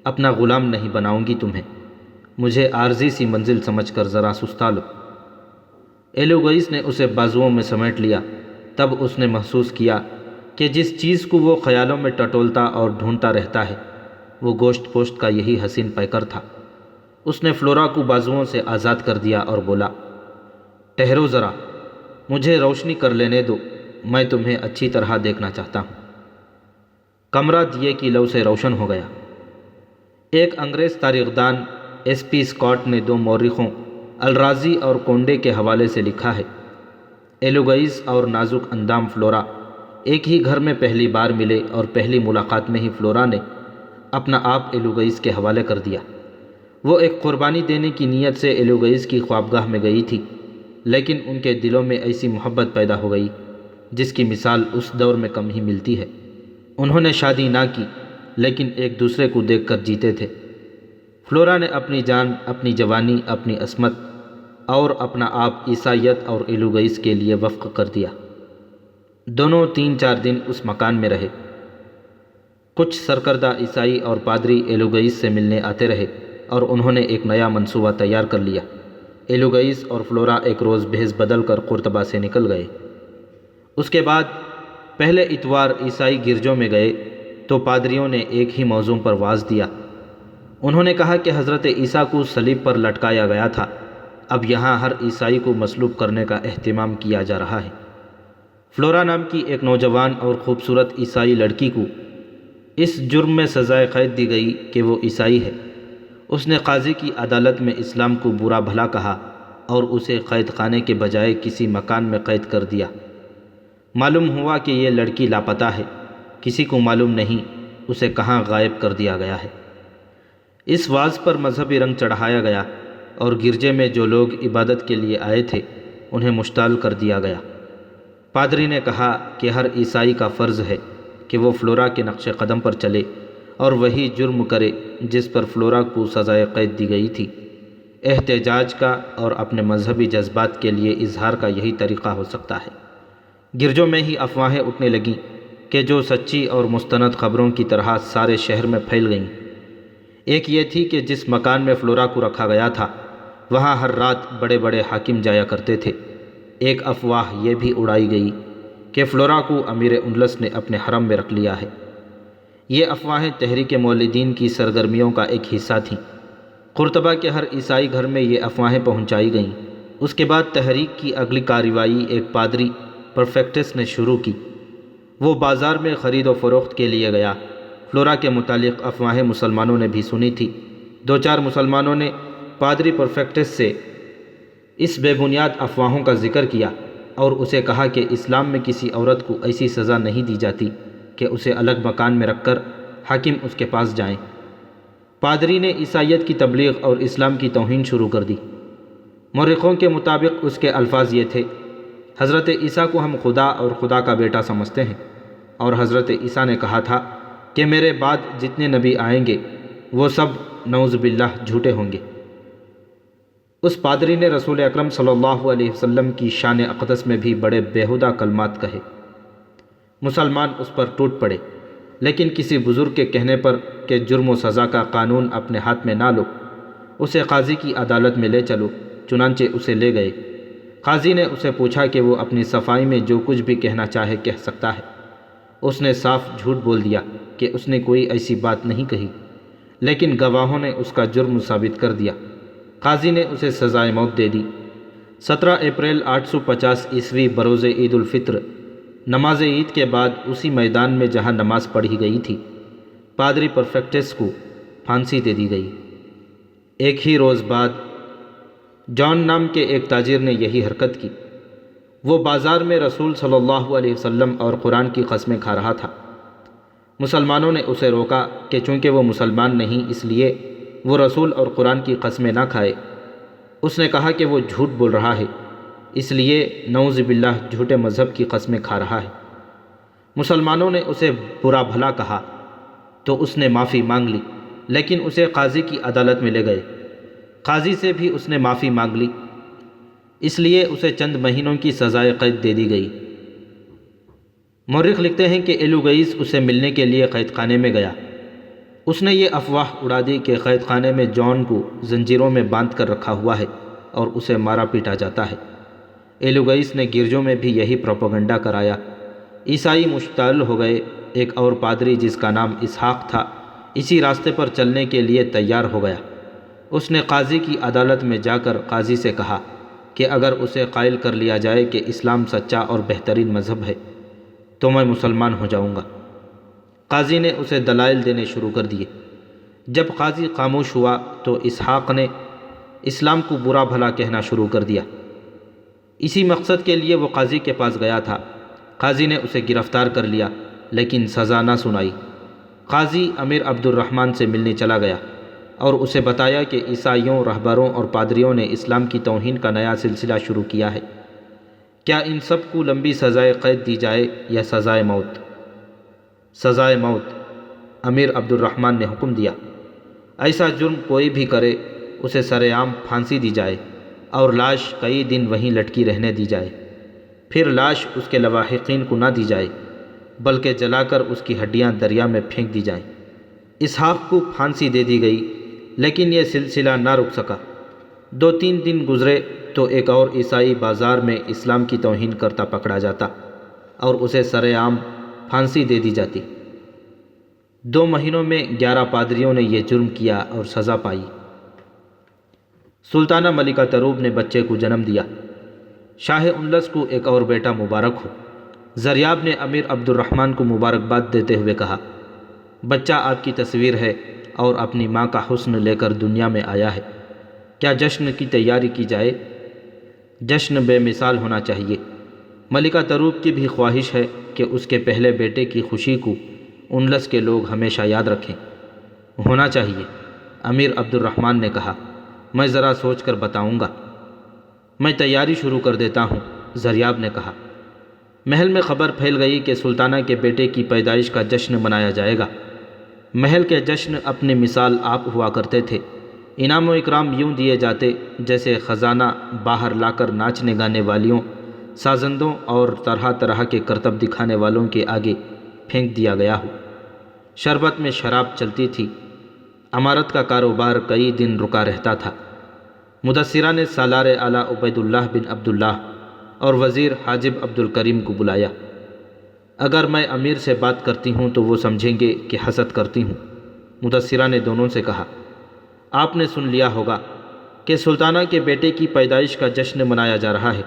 اپنا غلام نہیں بناؤں گی تمہیں۔ مجھے عارضی سی منزل سمجھ کر ذرا سستا لو۔ ایلوگئیس نے اسے بازوؤں میں سمیٹ لیا۔ تب اس نے محسوس کیا کہ جس چیز کو وہ خیالوں میں ٹٹولتا اور ڈھونڈتا رہتا ہے وہ گوشت پوشت کا یہی حسین پیکر تھا۔ اس نے فلورا کو بازوؤں سے آزاد کر دیا اور بولا، ٹھہرو ذرا، مجھے روشنی کر لینے دو، میں تمہیں اچھی طرح دیکھنا چاہتا ہوں۔ کمرہ دیے کی لو سے روشن ہو گیا۔ ایک انگریز تاریخ دان ایس پی اسکاٹ نے دو مورخوں الرازی اور کونڈے کے حوالے سے لکھا ہے، ایلوگئیس اور نازک اندام فلورا ایک ہی گھر میں پہلی بار ملے اور پہلی ملاقات میں ہی فلورا نے اپنا آپ ایلوگئیس کے حوالے کر دیا۔ وہ ایک قربانی دینے کی نیت سے ایلوگئیس کی خوابگاہ میں گئی تھی، لیکن ان کے دلوں میں ایسی محبت پیدا ہو گئی جس کی مثال اس دور میں کم ہی ملتی ہے۔ انہوں نے شادی نہ کی لیکن ایک دوسرے کو دیکھ کر جیتے تھے۔ فلورا نے اپنی جان، اپنی جوانی، اپنی عصمت اور اپنا آپ عیسائیت اور ایلوگئیس کے لیے وقف کر دیا۔ دونوں 3-4 دن اس مکان میں رہے۔ کچھ سرکردہ عیسائی اور پادری ایلوگئیس سے ملنے آتے رہے اور انہوں نے ایک نیا منصوبہ تیار کر لیا۔ ایلوگئیس اور فلورا ایک روز بھیس بدل کر قرطبہ سے نکل گئے۔ اس کے بعد پہلے اتوار عیسائی گرجوں میں گئے تو پادریوں نے ایک ہی موضوع پر وعظ دیا۔ انہوں نے کہا کہ حضرت عیسیٰ کو صلیب پر لٹکایا گیا تھا، اب یہاں ہر عیسائی کو مصلوب کرنے کا اہتمام کیا جا رہا ہے۔ فلورا نام کی ایک نوجوان اور خوبصورت عیسائی لڑکی کو اس جرم میں سزائے قید دی گئی کہ وہ عیسائی ہے۔ اس نے قاضی کی عدالت میں اسلام کو برا بھلا کہا اور اسے قید خانے کے بجائے کسی مکان میں قید کر دیا۔ معلوم ہوا کہ یہ لڑکی لاپتہ ہے، کسی کو معلوم نہیں اسے کہاں غائب کر دیا گیا ہے۔ اس واز پر مذہبی رنگ چڑھایا گیا اور گرجے میں جو لوگ عبادت کے لیے آئے تھے انہیں مشتعل کر دیا گیا۔ پادری نے کہا کہ ہر عیسائی کا فرض ہے کہ وہ فلورا کے نقش قدم پر چلے اور وہی جرم کرے جس پر فلورا کو سزائے قید دی گئی تھی۔ احتجاج کا اور اپنے مذہبی جذبات کے لیے اظہار کا یہی طریقہ ہو سکتا ہے۔ گرجوں میں ہی افواہیں اٹھنے لگیں کہ جو سچی اور مستند خبروں کی طرح سارے شہر میں پھیل گئیں۔ ایک یہ تھی کہ جس مکان میں فلورا کو رکھا گیا تھا وہاں ہر رات بڑے بڑے حاکم جایا کرتے تھے۔ ایک افواہ یہ بھی اڑائی گئی کہ فلورا کو امیر اندلس نے اپنے حرم میں رکھ لیا ہے۔ یہ افواہیں تحریک مولدین کی سرگرمیوں کا ایک حصہ تھیں۔ قرطبہ کے ہر عیسائی گھر میں یہ افواہیں پہنچائی گئیں۔ اس کے بعد تحریک کی اگلی کارروائی ایک پادری پرفیکٹس نے شروع کی۔ وہ بازار میں خرید و فروخت کے لیے گیا۔ فلورا کے متعلق افواہیں مسلمانوں نے بھی سنی تھی۔ دو چار مسلمانوں نے پادری پرفیکٹس سے اس بے بنیاد افواہوں کا ذکر کیا اور اسے کہا کہ اسلام میں کسی عورت کو ایسی سزا نہیں دی جاتی کہ اسے الگ مکان میں رکھ کر حاکم اس کے پاس جائیں۔ پادری نے عیسائیت کی تبلیغ اور اسلام کی توہین شروع کر دی۔ مورخوں کے مطابق اس کے الفاظ یہ تھے: حضرت عیسیٰ کو ہم خدا اور خدا کا بیٹا سمجھتے ہیں، اور حضرت عیسیٰ نے کہا تھا کہ میرے بعد جتنے نبی آئیں گے وہ سب نعوذ باللہ جھوٹے ہوں گے۔ اس پادری نے رسول اکرم صلی اللہ علیہ وسلم کی شان اقدس میں بھی بڑے بیہودہ کلمات کہے۔ مسلمان اس پر ٹوٹ پڑے، لیکن کسی بزرگ کے کہنے پر کہ جرم و سزا کا قانون اپنے ہاتھ میں نہ لو، اسے قاضی کی عدالت میں لے چلو۔ چنانچہ اسے لے گئے۔ قاضی نے اسے پوچھا کہ وہ اپنی صفائی میں جو کچھ بھی کہنا چاہے کہہ سکتا ہے۔ اس نے صاف جھوٹ بول دیا کہ اس نے کوئی ایسی بات نہیں کہی، لیکن گواہوں نے اس کا جرم ثابت کر دیا۔ قاضی نے اسے سزائے موت دے دی۔ 17 اپریل 850 عیسوی بروز عید الفطر، نماز عید کے بعد اسی میدان میں جہاں نماز پڑھی گئی تھی، پادری پرفیکٹس کو پھانسی دے دی گئی۔ ایک ہی روز بعد جان نام کے ایک تاجر نے یہی حرکت کی۔ وہ بازار میں رسول صلی اللہ علیہ وسلم اور قرآن کی قسمیں کھا رہا تھا۔ مسلمانوں نے اسے روکا کہ چونکہ وہ مسلمان نہیں اس لیے وہ رسول اور قرآن کی قسمیں نہ کھائے۔ اس نے کہا کہ وہ جھوٹ بول رہا ہے، اس لیے نعوذ باللہ جھوٹے مذہب کی قسمیں کھا رہا ہے۔ مسلمانوں نے اسے برا بھلا کہا تو اس نے معافی مانگ لی، لیکن اسے قاضی کی عدالت میں لے گئے۔ قاضی سے بھی اس نے معافی مانگ لی، اس لیے اسے چند مہینوں کی سزائے قید دے دی گئی۔ مورخ لکھتے ہیں کہ ایلوگئیس اسے ملنے کے لیے قید خانے میں گیا۔ اس نے یہ افواہ اڑا دی کہ قید خانے میں جان کو زنجیروں میں باندھ کر رکھا ہوا ہے اور اسے مارا پیٹا جاتا ہے۔ ایلوگئیس نے گرجوں میں بھی یہی پروپیگنڈا کرایا۔ عیسائی مشتعل ہو گئے۔ ایک اور پادری جس کا نام اسحاق تھا اسی راستے پر چلنے کے لیے تیار ہو گیا۔ اس نے قاضی کی عدالت میں جا کر قاضی سے کہا کہ اگر اسے قائل کر لیا جائے کہ اسلام سچا اور بہترین مذہب ہے تو میں مسلمان ہو جاؤں گا۔ قاضی نے اسے دلائل دینے شروع کر دیے۔ جب قاضی خاموش ہوا تو اسحاق نے اسلام کو برا بھلا کہنا شروع کر دیا۔ اسی مقصد کے لیے وہ قاضی کے پاس گیا تھا۔ قاضی نے اسے گرفتار کر لیا لیکن سزا نہ سنائی۔ قاضی امیر عبد الرحمن سے ملنے چلا گیا اور اسے بتایا کہ عیسائیوں، رہبروں اور پادریوں نے اسلام کی توہین کا نیا سلسلہ شروع کیا ہے۔ کیا ان سب کو لمبی سزائے قید دی جائے یا سزائے موت؟ سزائے موت، امیر عبد الرحمن نے حکم دیا۔ ایسا جرم کوئی بھی کرے اسے سر عام پھانسی دی جائے اور لاش کئی دن وہیں لٹکی رہنے دی جائے۔ پھر لاش اس کے لواحقین کو نہ دی جائے بلکہ جلا کر اس کی ہڈیاں دریا میں پھینک دی جائیں۔ اسحاق کو پھانسی دے دی گئی لیکن یہ سلسلہ نہ رک سکا۔ 2-3 دن گزرے تو ایک اور عیسائی بازار میں اسلام کی توہین کرتا پکڑا جاتا اور اسے سر عام پھانسی دے دی جاتی۔ 2 مہینوں میں 11 پادریوں نے یہ جرم کیا اور سزا پائی۔ سلطانہ ملکہ تروب نے بچے کو جنم دیا۔ شاہ اندلس کو ایک اور بیٹا مبارک ہو۔ زریاب نے امیر عبد الرحمن کو مبارکباد دیتے ہوئے کہا، بچہ آپ کی تصویر ہے اور اپنی ماں کا حسن لے کر دنیا میں آیا ہے۔ کیا جشن کی تیاری کی جائے؟ جشن بے مثال ہونا چاہیے۔ ملکہ تروب کی بھی خواہش ہے کہ اس کے پہلے بیٹے کی خوشی کو اندلس کے لوگ ہمیشہ یاد رکھیں۔ ہونا چاہیے، امیر عبد الرحمن نے کہا، میں ذرا سوچ کر بتاؤں گا۔ میں تیاری شروع کر دیتا ہوں، زریاب نے کہا۔ محل میں خبر پھیل گئی کہ سلطانہ کے بیٹے کی پیدائش کا جشن منایا جائے گا۔ محل کے جشن اپنی مثال آپ ہوا کرتے تھے۔ انعام و اکرام یوں دیے جاتے جیسے خزانہ باہر لا کر ناچنے گانے والیوں، سازندوں اور طرح طرح کے کرتب دکھانے والوں کے آگے پھینک دیا گیا ہو۔ شربت میں شراب چلتی تھی۔ عمارت کا کاروبار کئی دن رکا رہتا تھا۔ مدثرہ نے سالار اعلیٰ عبید اللہ بن عبداللہ اور وزیر حاجب عبد الکریم کو بلایا۔ اگر میں امیر سے بات کرتی ہوں تو وہ سمجھیں گے کہ حسد کرتی ہوں۔ مدثرہ نے دونوں سے کہا، آپ نے سن لیا ہوگا کہ سلطانہ کے بیٹے کی پیدائش کا جشن منایا جا رہا ہے۔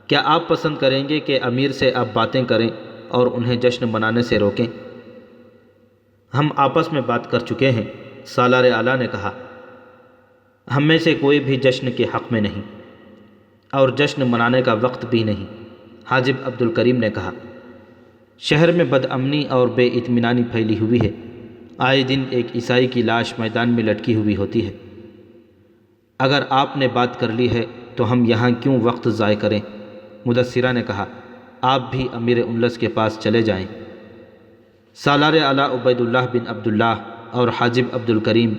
کیا آپ پسند کریں گے کہ امیر سے آپ باتیں کریں اور انہیں جشن منانے سے روکیں؟ ہم آپس میں بات کر چکے ہیں، سالار اعلیٰ نے کہا۔ ہم میں سے کوئی بھی جشن کے حق میں نہیں اور جشن منانے کا وقت بھی نہیں، حاجب عبد الکریم نے کہا۔ شہر میں بد امنی اور بے اطمینانی پھیلی ہوئی ہے۔ آئے دن ایک عیسائی کی لاش میدان میں لٹکی ہوئی ہوتی ہے۔ اگر آپ نے بات کر لی ہے تو ہم یہاں کیوں وقت ضائع کریں؟ مدثرہ نے کہا، آپ بھی امیر انلس کے پاس چلے جائیں۔ سالار اعلیٰ عبید اللہ بن عبداللہ اور حاجب عبد الکریم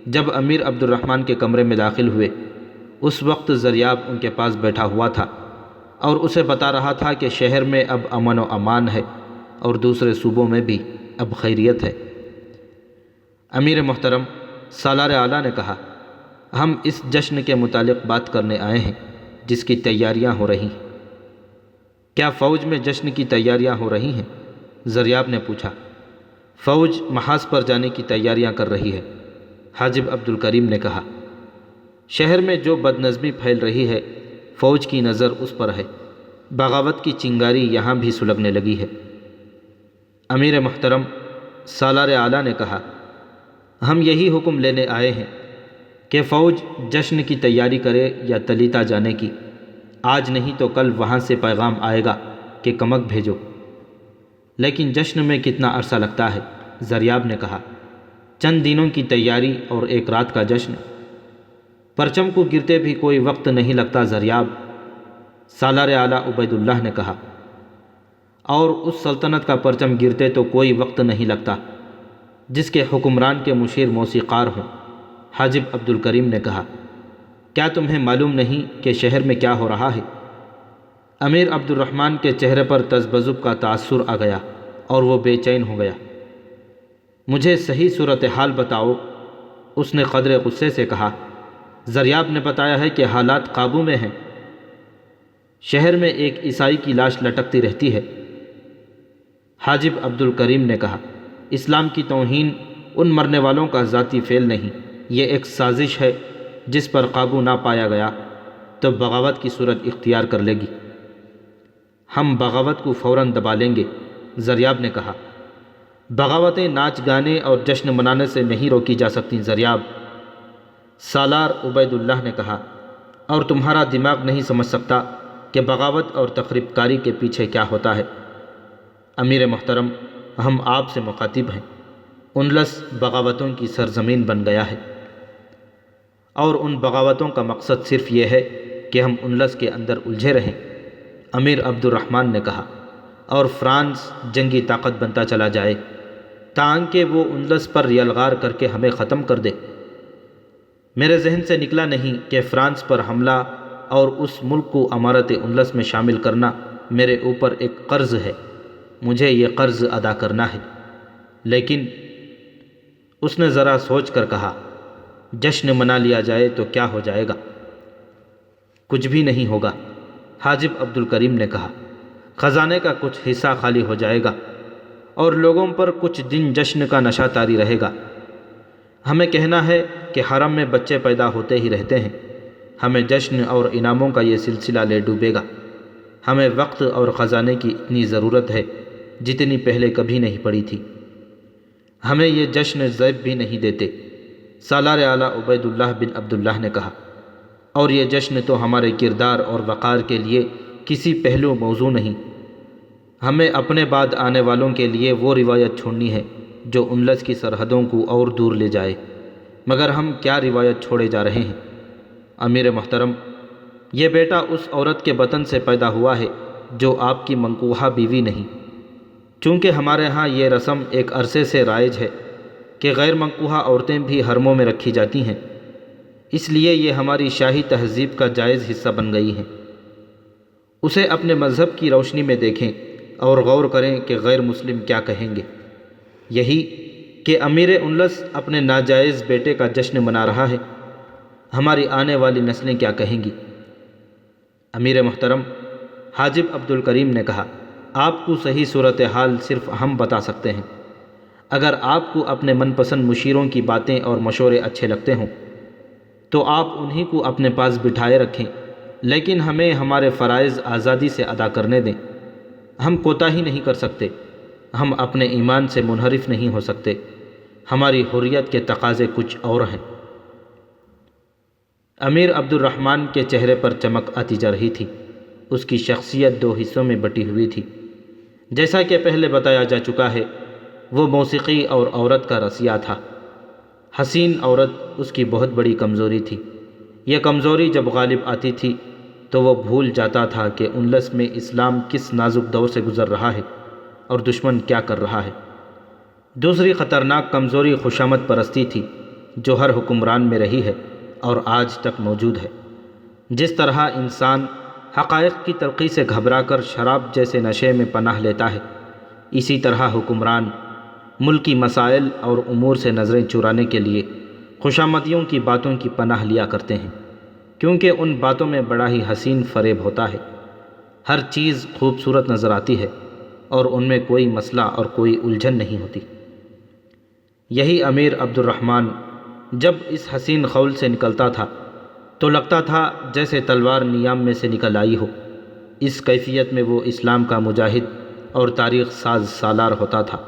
جب امیر عبد الرحمن کے کمرے میں داخل ہوئے، اس وقت زریاب ان کے پاس بیٹھا ہوا تھا اور اسے بتا رہا تھا کہ شہر میں اب امن و امان ہے اور دوسرے صوبوں میں بھی اب خیریت ہے۔ امیر محترم، سالار اعلیٰ نے کہا، ہم اس جشن کے متعلق بات کرنے آئے ہیں جس کی تیاریاں ہو رہی ہیں۔ کیا فوج میں جشن کی تیاریاں ہو رہی ہیں؟ زریاب نے پوچھا۔ فوج محاذ پر جانے کی تیاریاں کر رہی ہے، حاجب عبد الکریم نے کہا۔ شہر میں جو بدنظمی پھیل رہی ہے، فوج کی نظر اس پر ہے۔ بغاوت کی چنگاری یہاں بھی سلگنے لگی ہے۔ امیر محترم، سالار اعلیٰ نے کہا، ہم یہی حکم لینے آئے ہیں کہ فوج جشن کی تیاری کرے یا تلیتا جانے کی۔ آج نہیں تو کل وہاں سے پیغام آئے گا کہ کمک بھیجو۔ لیکن جشن میں کتنا عرصہ لگتا ہے؟ زریاب نے کہا۔ چند دنوں کی تیاری اور ایک رات کا جشن۔ پرچم کو گرتے بھی کوئی وقت نہیں لگتا زریاب، سالار اعلیٰ عبید اللہ نے کہا۔ اور اس سلطنت کا پرچم گرتے تو کوئی وقت نہیں لگتا جس کے حکمران کے مشیر موسیقار ہوں، حاجب عبد الکریم نے کہا۔ کیا تمہیں معلوم نہیں کہ شہر میں کیا ہو رہا ہے؟ امیر عبد الرحمن کے چہرے پر تذبذب کا تاثر آ گیا اور وہ بے چین ہو گیا۔ مجھے صحیح صورتحال بتاؤ، اس نے قدر غصے سے کہا۔ زریاب نے بتایا ہے کہ حالات قابو میں ہیں۔ شہر میں ایک عیسائی کی لاش لٹکتی رہتی ہے، حاجب عبد الکریم نے کہا۔ اسلام کی توہین ان مرنے والوں کا ذاتی فعل نہیں، یہ ایک سازش ہے جس پر قابو نہ پایا گیا تو بغاوت کی صورت اختیار کر لے گی۔ ہم بغاوت کو فوراً دبا لیں گے، زریاب نے کہا۔ بغاوتیں ناچ گانے اور جشن منانے سے نہیں روکی جا سکتی زریاب، سالار عبید اللہ نے کہا، اور تمہارا دماغ نہیں سمجھ سکتا کہ بغاوت اور تخریب کاری کے پیچھے کیا ہوتا ہے۔ امیر محترم، ہم آپ سے مخاطب ہیں۔ انلس بغاوتوں کی سرزمین بن گیا ہے اور ان بغاوتوں کا مقصد صرف یہ ہے کہ ہم انلس کے اندر الجھے رہیں، امیر عبد الرحمن نے کہا، اور فرانس جنگی طاقت بنتا چلا جائے تاکہ وہ انلس پر یلغار کر کے ہمیں ختم کر دے۔ میرے ذہن سے نکلا نہیں کہ فرانس پر حملہ اور اس ملک کو امارت انلس میں شامل کرنا میرے اوپر ایک قرض ہے، مجھے یہ قرض ادا کرنا ہے۔ لیکن اس نے ذرا سوچ کر کہا، جشن منا لیا جائے تو کیا ہو جائے گا؟ کچھ بھی نہیں ہوگا، حاجب عبد الکریم نے کہا۔ خزانے کا کچھ حصہ خالی ہو جائے گا اور لوگوں پر کچھ دن جشن کا نشہ طاری رہے گا۔ ہمیں کہنا ہے کہ حرم میں بچے پیدا ہوتے ہی رہتے ہیں، ہمیں جشن اور انعاموں کا یہ سلسلہ لے ڈوبے گا۔ ہمیں وقت اور خزانے کی اتنی ضرورت ہے جتنی پہلے کبھی نہیں پڑی تھی۔ ہمیں یہ جشن زیب بھی نہیں دیتے، سالار اعلیٰ عبید اللہ بن عبداللہ نے کہا، اور یہ جشن تو ہمارے کردار اور وقار کے لیے کسی پہلو موضوع نہیں۔ ہمیں اپنے بعد آنے والوں کے لیے وہ روایت چھوڑنی ہے جو انلس کی سرحدوں کو اور دور لے جائے، مگر ہم کیا روایت چھوڑے جا رہے ہیں؟ امیر محترم، یہ بیٹا اس عورت کے بطن سے پیدا ہوا ہے جو آپ کی منقوحہ بیوی نہیں، چونکہ ہمارے ہاں یہ رسم ایک عرصے سے رائج ہے کہ غیر منقوحہ عورتیں بھی حرموں میں رکھی جاتی ہیں، اس لیے یہ ہماری شاہی تہذیب کا جائز حصہ بن گئی ہیں۔ اسے اپنے مذہب کی روشنی میں دیکھیں اور غور کریں کہ غیر مسلم کیا کہیں گے۔ یہی کہ امیر انلس اپنے ناجائز بیٹے کا جشن منا رہا ہے۔ ہماری آنے والی نسلیں کیا کہیں گی؟ امیر محترم حاجب عبد الکریم نے کہا، آپ کو صحیح صورتحال صرف ہم بتا سکتے ہیں۔ اگر آپ کو اپنے من پسند مشیروں کی باتیں اور مشورے اچھے لگتے ہوں تو آپ انہی کو اپنے پاس بٹھائے رکھیں، لیکن ہمیں ہمارے فرائض آزادی سے ادا کرنے دیں۔ ہم کوتاہی نہیں کر سکتے، ہم اپنے ایمان سے منحرف نہیں ہو سکتے، ہماری حریت کے تقاضے کچھ اور ہیں۔ امیر عبد الرحمن کے چہرے پر چمک آتی جا رہی تھی۔ اس کی شخصیت دو حصوں میں بٹی ہوئی تھی۔ جیسا کہ پہلے بتایا جا چکا ہے، وہ موسیقی اور عورت کا رسیہ تھا۔ حسین عورت اس کی بہت بڑی کمزوری تھی۔ یہ کمزوری جب غالب آتی تھی تو وہ بھول جاتا تھا کہ اندلس میں اسلام کس نازک دور سے گزر رہا ہے اور دشمن کیا کر رہا ہے۔ دوسری خطرناک کمزوری خوشامد پرستی تھی، جو ہر حکمران میں رہی ہے اور آج تک موجود ہے۔ جس طرح انسان حقائق کی تلخی سے گھبرا کر شراب جیسے نشے میں پناہ لیتا ہے، اسی طرح حکمران ملکی مسائل اور امور سے نظریں چرانے کے لیے خوشامدیوں کی باتوں کی پناہ لیا کرتے ہیں، کیونکہ ان باتوں میں بڑا ہی حسین فریب ہوتا ہے۔ ہر چیز خوبصورت نظر آتی ہے اور ان میں کوئی مسئلہ اور کوئی الجھن نہیں ہوتی۔ یہی امیر عبد الرحمن جب اس حسین خول سے نکلتا تھا تو لگتا تھا جیسے تلوار نیام میں سے نکل آئی ہو۔ اس کیفیت میں وہ اسلام کا مجاہد اور تاریخ ساز سالار ہوتا تھا۔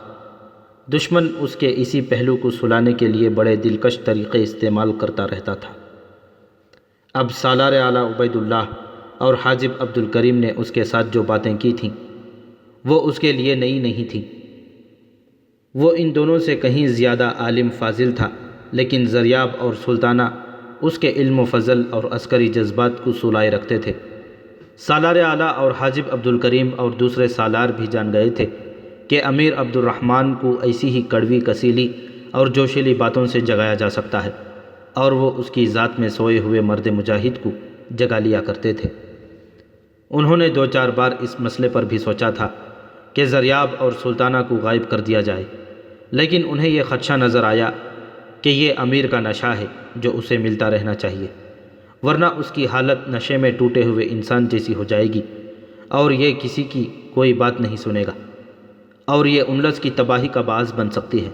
دشمن اس کے اسی پہلو کو سلانے کے لیے بڑے دلکش طریقے استعمال کرتا رہتا تھا۔ اب سالار اعلیٰ عبید اللہ اور حاجب عبد الکریم نے اس کے ساتھ جو باتیں کی تھیں وہ اس کے لیے نئی نہیں تھیں۔ وہ ان دونوں سے کہیں زیادہ عالم فاضل تھا، لیکن زریاب اور سلطانہ اس کے علم و فضل اور عسکری جذبات کو سلائے رکھتے تھے۔ سالار اعلیٰ اور حاجب عبد الکریم اور دوسرے سالار بھی جان گئے تھے کہ امیر عبد الرحمن کو ایسی ہی کڑوی کسیلی اور جوشیلی باتوں سے جگایا جا سکتا ہے، اور وہ اس کی ذات میں سوئے ہوئے مرد مجاہد کو جگا لیا کرتے تھے۔ انہوں نے دو چار بار اس مسئلے پر بھی سوچا تھا کہ زریاب اور سلطانہ کو غائب کر دیا جائے، لیکن انہیں یہ خدشہ نظر آیا کہ یہ امیر کا نشہ ہے جو اسے ملتا رہنا چاہیے، ورنہ اس کی حالت نشے میں ٹوٹے ہوئے انسان جیسی ہو جائے گی اور یہ کسی کی کوئی بات نہیں سنے گا، اور یہ اندلس کی تباہی کا باعث بن سکتی ہے۔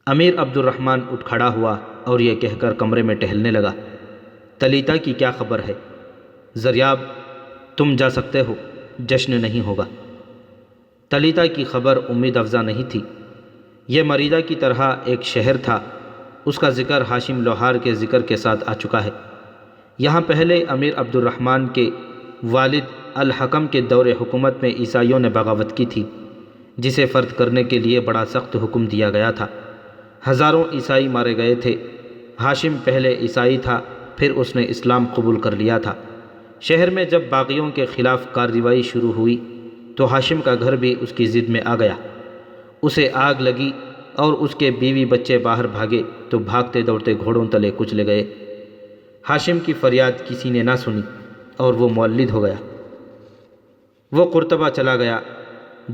امیر عبد الرحمن اٹھ کھڑا ہوا اور یہ کہہ کر کمرے میں ٹہلنے لگا، تلیتا کی کیا خبر ہے؟ زریاب تم جا سکتے ہو، جشن نہیں ہوگا۔ تلیتا کی خبر امید افزا نہیں تھی۔ یہ مریدہ کی طرح ایک شہر تھا، اس کا ذکر ہاشم لوہار کے ذکر کے ساتھ آ چکا ہے۔ یہاں پہلے امیر عبد الرحمن کے والد الحکم کے دور حکومت میں عیسائیوں نے بغاوت کی تھی، جسے فرد کرنے کے لیے بڑا سخت حکم دیا گیا تھا۔ ہزاروں عیسائی مارے گئے تھے۔ ہاشم پہلے عیسائی تھا، پھر اس نے اسلام قبول کر لیا تھا۔ شہر میں جب باغیوں کے خلاف کارروائی شروع ہوئی تو ہاشم کا گھر بھی اس کی ضد میں آ گیا۔ اسے آگ لگی اور اس کے بیوی بچے باہر بھاگے تو بھاگتے دوڑتے گھوڑوں تلے کچلے گئے۔ ہاشم کی فریاد کسی نے نہ سنی اور وہ مولد ہو گیا۔ وہ قرطبہ چلا گیا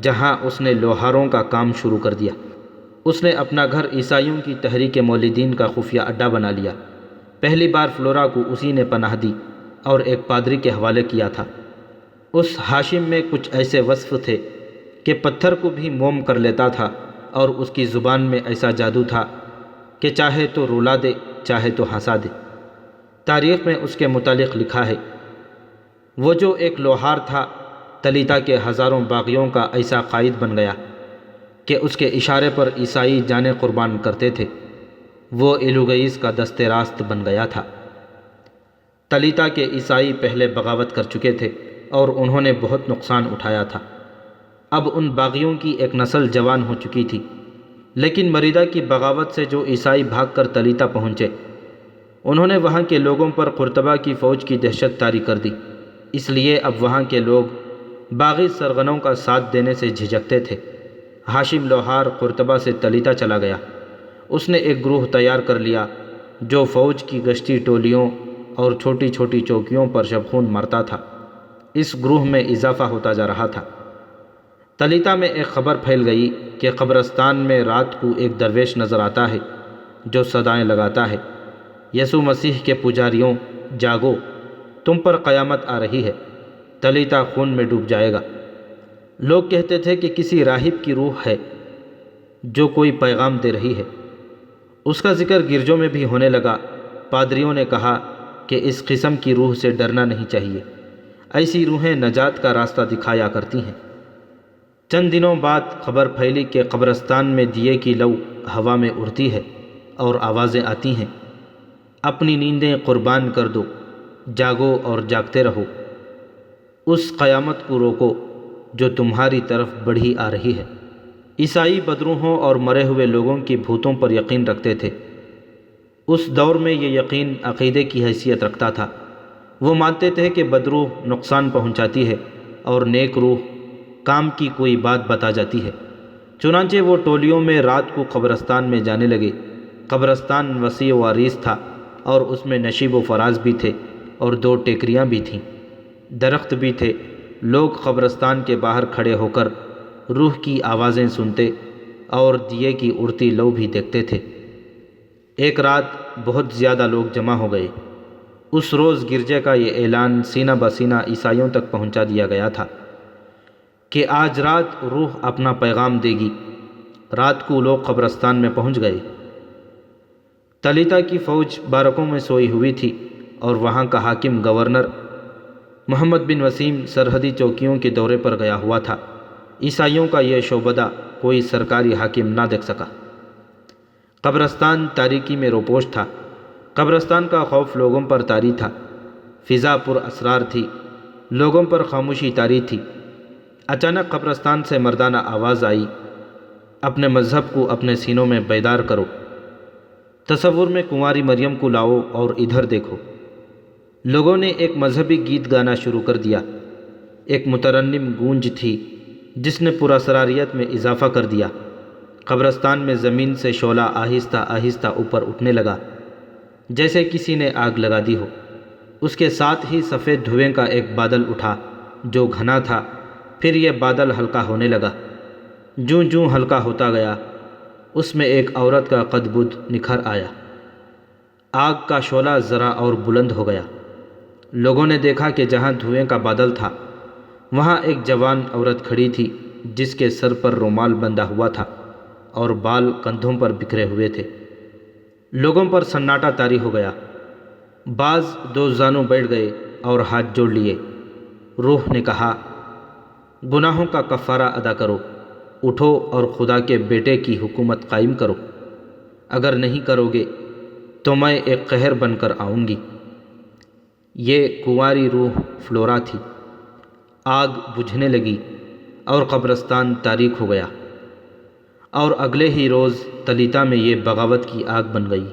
جہاں اس نے لوہاروں کا کام شروع کر دیا۔ اس نے اپنا گھر عیسائیوں کی تحریک مولدین کا خفیہ اڈہ بنا لیا۔ پہلی بار فلورا کو اسی نے پناہ دی اور ایک پادری کے حوالے کیا تھا۔ اس ہاشم میں کچھ ایسے وصف تھے کہ پتھر کو بھی موم کر لیتا تھا، اور اس کی زبان میں ایسا جادو تھا کہ چاہے تو رلا دے چاہے تو ہنسا دے۔ تاریخ میں اس کے متعلق لکھا ہے، وہ جو ایک لوہار تھا تلیتا کے ہزاروں باغیوں کا ایسا قائد بن گیا کہ اس کے اشارے پر عیسائی جانیں قربان کرتے تھے۔ وہ ایلوگئیس کا دست راست بن گیا تھا۔ تلیتا کے عیسائی پہلے بغاوت کر چکے تھے اور انہوں نے بہت نقصان اٹھایا تھا۔ اب ان باغیوں کی ایک نسل جوان ہو چکی تھی، لیکن مریدہ کی بغاوت سے جو عیسائی بھاگ کر تلیتا پہنچے، انہوں نے وہاں کے لوگوں پر قرطبہ کی فوج کی دہشت طاری کر دی۔ اس لیے اب وہاں کے لوگ باغی سرغنوں کا ساتھ دینے سے جھجکتے تھے۔ ہاشم لوہار قرطبہ سے تلیتا چلا گیا۔ اس نے ایک گروہ تیار کر لیا جو فوج کی گشتی ٹولیوں اور چھوٹی چھوٹی چوکیوں پر شبخون مارتا تھا۔ اس گروہ میں اضافہ ہوتا جا رہا تھا۔ تلیتا میں ایک خبر پھیل گئی کہ قبرستان میں رات کو ایک درویش نظر آتا ہے جو صدائیں لگاتا ہے، یسوع مسیح کے پجاریوں، جاگو، تم پر قیامت آ رہی ہے، تلیتا خون میں ڈوب جائے گا۔ لوگ کہتے تھے کہ کسی راہب کی روح ہے جو کوئی پیغام دے رہی ہے۔ اس کا ذکر گرجوں میں بھی ہونے لگا۔ پادریوں نے کہا کہ اس قسم کی روح سے ڈرنا نہیں چاہیے، ایسی روحیں نجات کا راستہ دکھایا کرتی ہیں۔ چند دنوں بعد خبر پھیلی کہ قبرستان میں دیے کی لو ہوا میں اڑتی ہے اور آوازیں آتی ہیں، اپنی نیندیں قربان کر دو، جاگو اور جاگتے رہو، اس قیامت کو روکو جو تمہاری طرف بڑھی آ رہی ہے۔ عیسائی بدروحوں اور مرے ہوئے لوگوں کی بھوتوں پر یقین رکھتے تھے۔ اس دور میں یہ یقین عقیدے کی حیثیت رکھتا تھا۔ وہ مانتے تھے کہ بدروح نقصان پہنچاتی ہے اور نیک روح کام کی کوئی بات بتا جاتی ہے۔ چنانچہ وہ ٹولیوں میں رات کو قبرستان میں جانے لگے۔ قبرستان وسیع و عریض تھا اور اس میں نشیب و فراز بھی تھے اور 2 ٹیکریاں بھی تھیں، درخت بھی تھے۔ لوگ قبرستان کے باہر کھڑے ہو کر روح کی آوازیں سنتے اور دیے کی اڑتی لو بھی دیکھتے تھے۔ ایک رات بہت زیادہ لوگ جمع ہو گئے۔ اس روز گرجے کا یہ اعلان سینہ بسینہ عیسائیوں تک پہنچا دیا گیا تھا کہ آج رات روح اپنا پیغام دے گی۔ رات کو لوگ قبرستان میں پہنچ گئے۔ تلیتا کی فوج بارکوں میں سوئی ہوئی تھی اور وہاں کا حاکم گورنر محمد بن وسیم سرحدی چوکیوں کے دورے پر گیا ہوا تھا۔ عیسائیوں کا یہ شعبدہ کوئی سرکاری حاکم نہ دیکھ سکا۔ قبرستان تاریکی میں روپوش تھا۔ قبرستان کا خوف لوگوں پر طاری تھا۔ فضا پر اسرار تھی، لوگوں پر خاموشی طاری تھی۔ اچانک قبرستان سے مردانہ آواز آئی، اپنے مذہب کو اپنے سینوں میں بیدار کرو۔ تصور میں کنواری مریم کو لاؤ اور ادھر دیکھو۔ لوگوں نے ایک مذہبی گیت گانا شروع کر دیا۔ ایک مترنم گونج تھی جس نے پراسراریت میں اضافہ کر دیا۔ قبرستان میں زمین سے شعلہ آہستہ آہستہ اوپر اٹھنے لگا، جیسے کسی نے آگ لگا دی ہو۔ اس کے ساتھ ہی سفید دھوئیں کا ایک بادل اٹھا جو گھنا تھا۔ پھر یہ بادل ہلکا ہونے لگا۔ جوں جوں ہلکا ہوتا گیا، اس میں ایک عورت کا قد بدھ نکھر آیا۔ آگ کا شعلہ ذرا اور بلند ہو گیا۔ لوگوں نے دیکھا کہ جہاں دھوئیں کا بادل تھا وہاں ایک جوان عورت کھڑی تھی جس کے سر پر رومال بندھا ہوا تھا اور بال کندھوں پر بکھرے ہوئے تھے۔ لوگوں پر سناٹا طاری ہو گیا۔ بعض 2 زانوں بیٹھ گئے اور ہاتھ جوڑ لیے۔ روح نے کہا، گناہوں کا کفارہ ادا کرو، اٹھو اور خدا کے بیٹے کی حکومت قائم کرو۔ اگر نہیں کرو گے تو میں ایک قہر بن کر آؤں گی۔ یہ کنواری روح فلورا تھی۔ آگ بجھنے لگی اور قبرستان تاریک ہو گیا، اور اگلے ہی روز تلیتا میں یہ بغاوت کی آگ بن گئی۔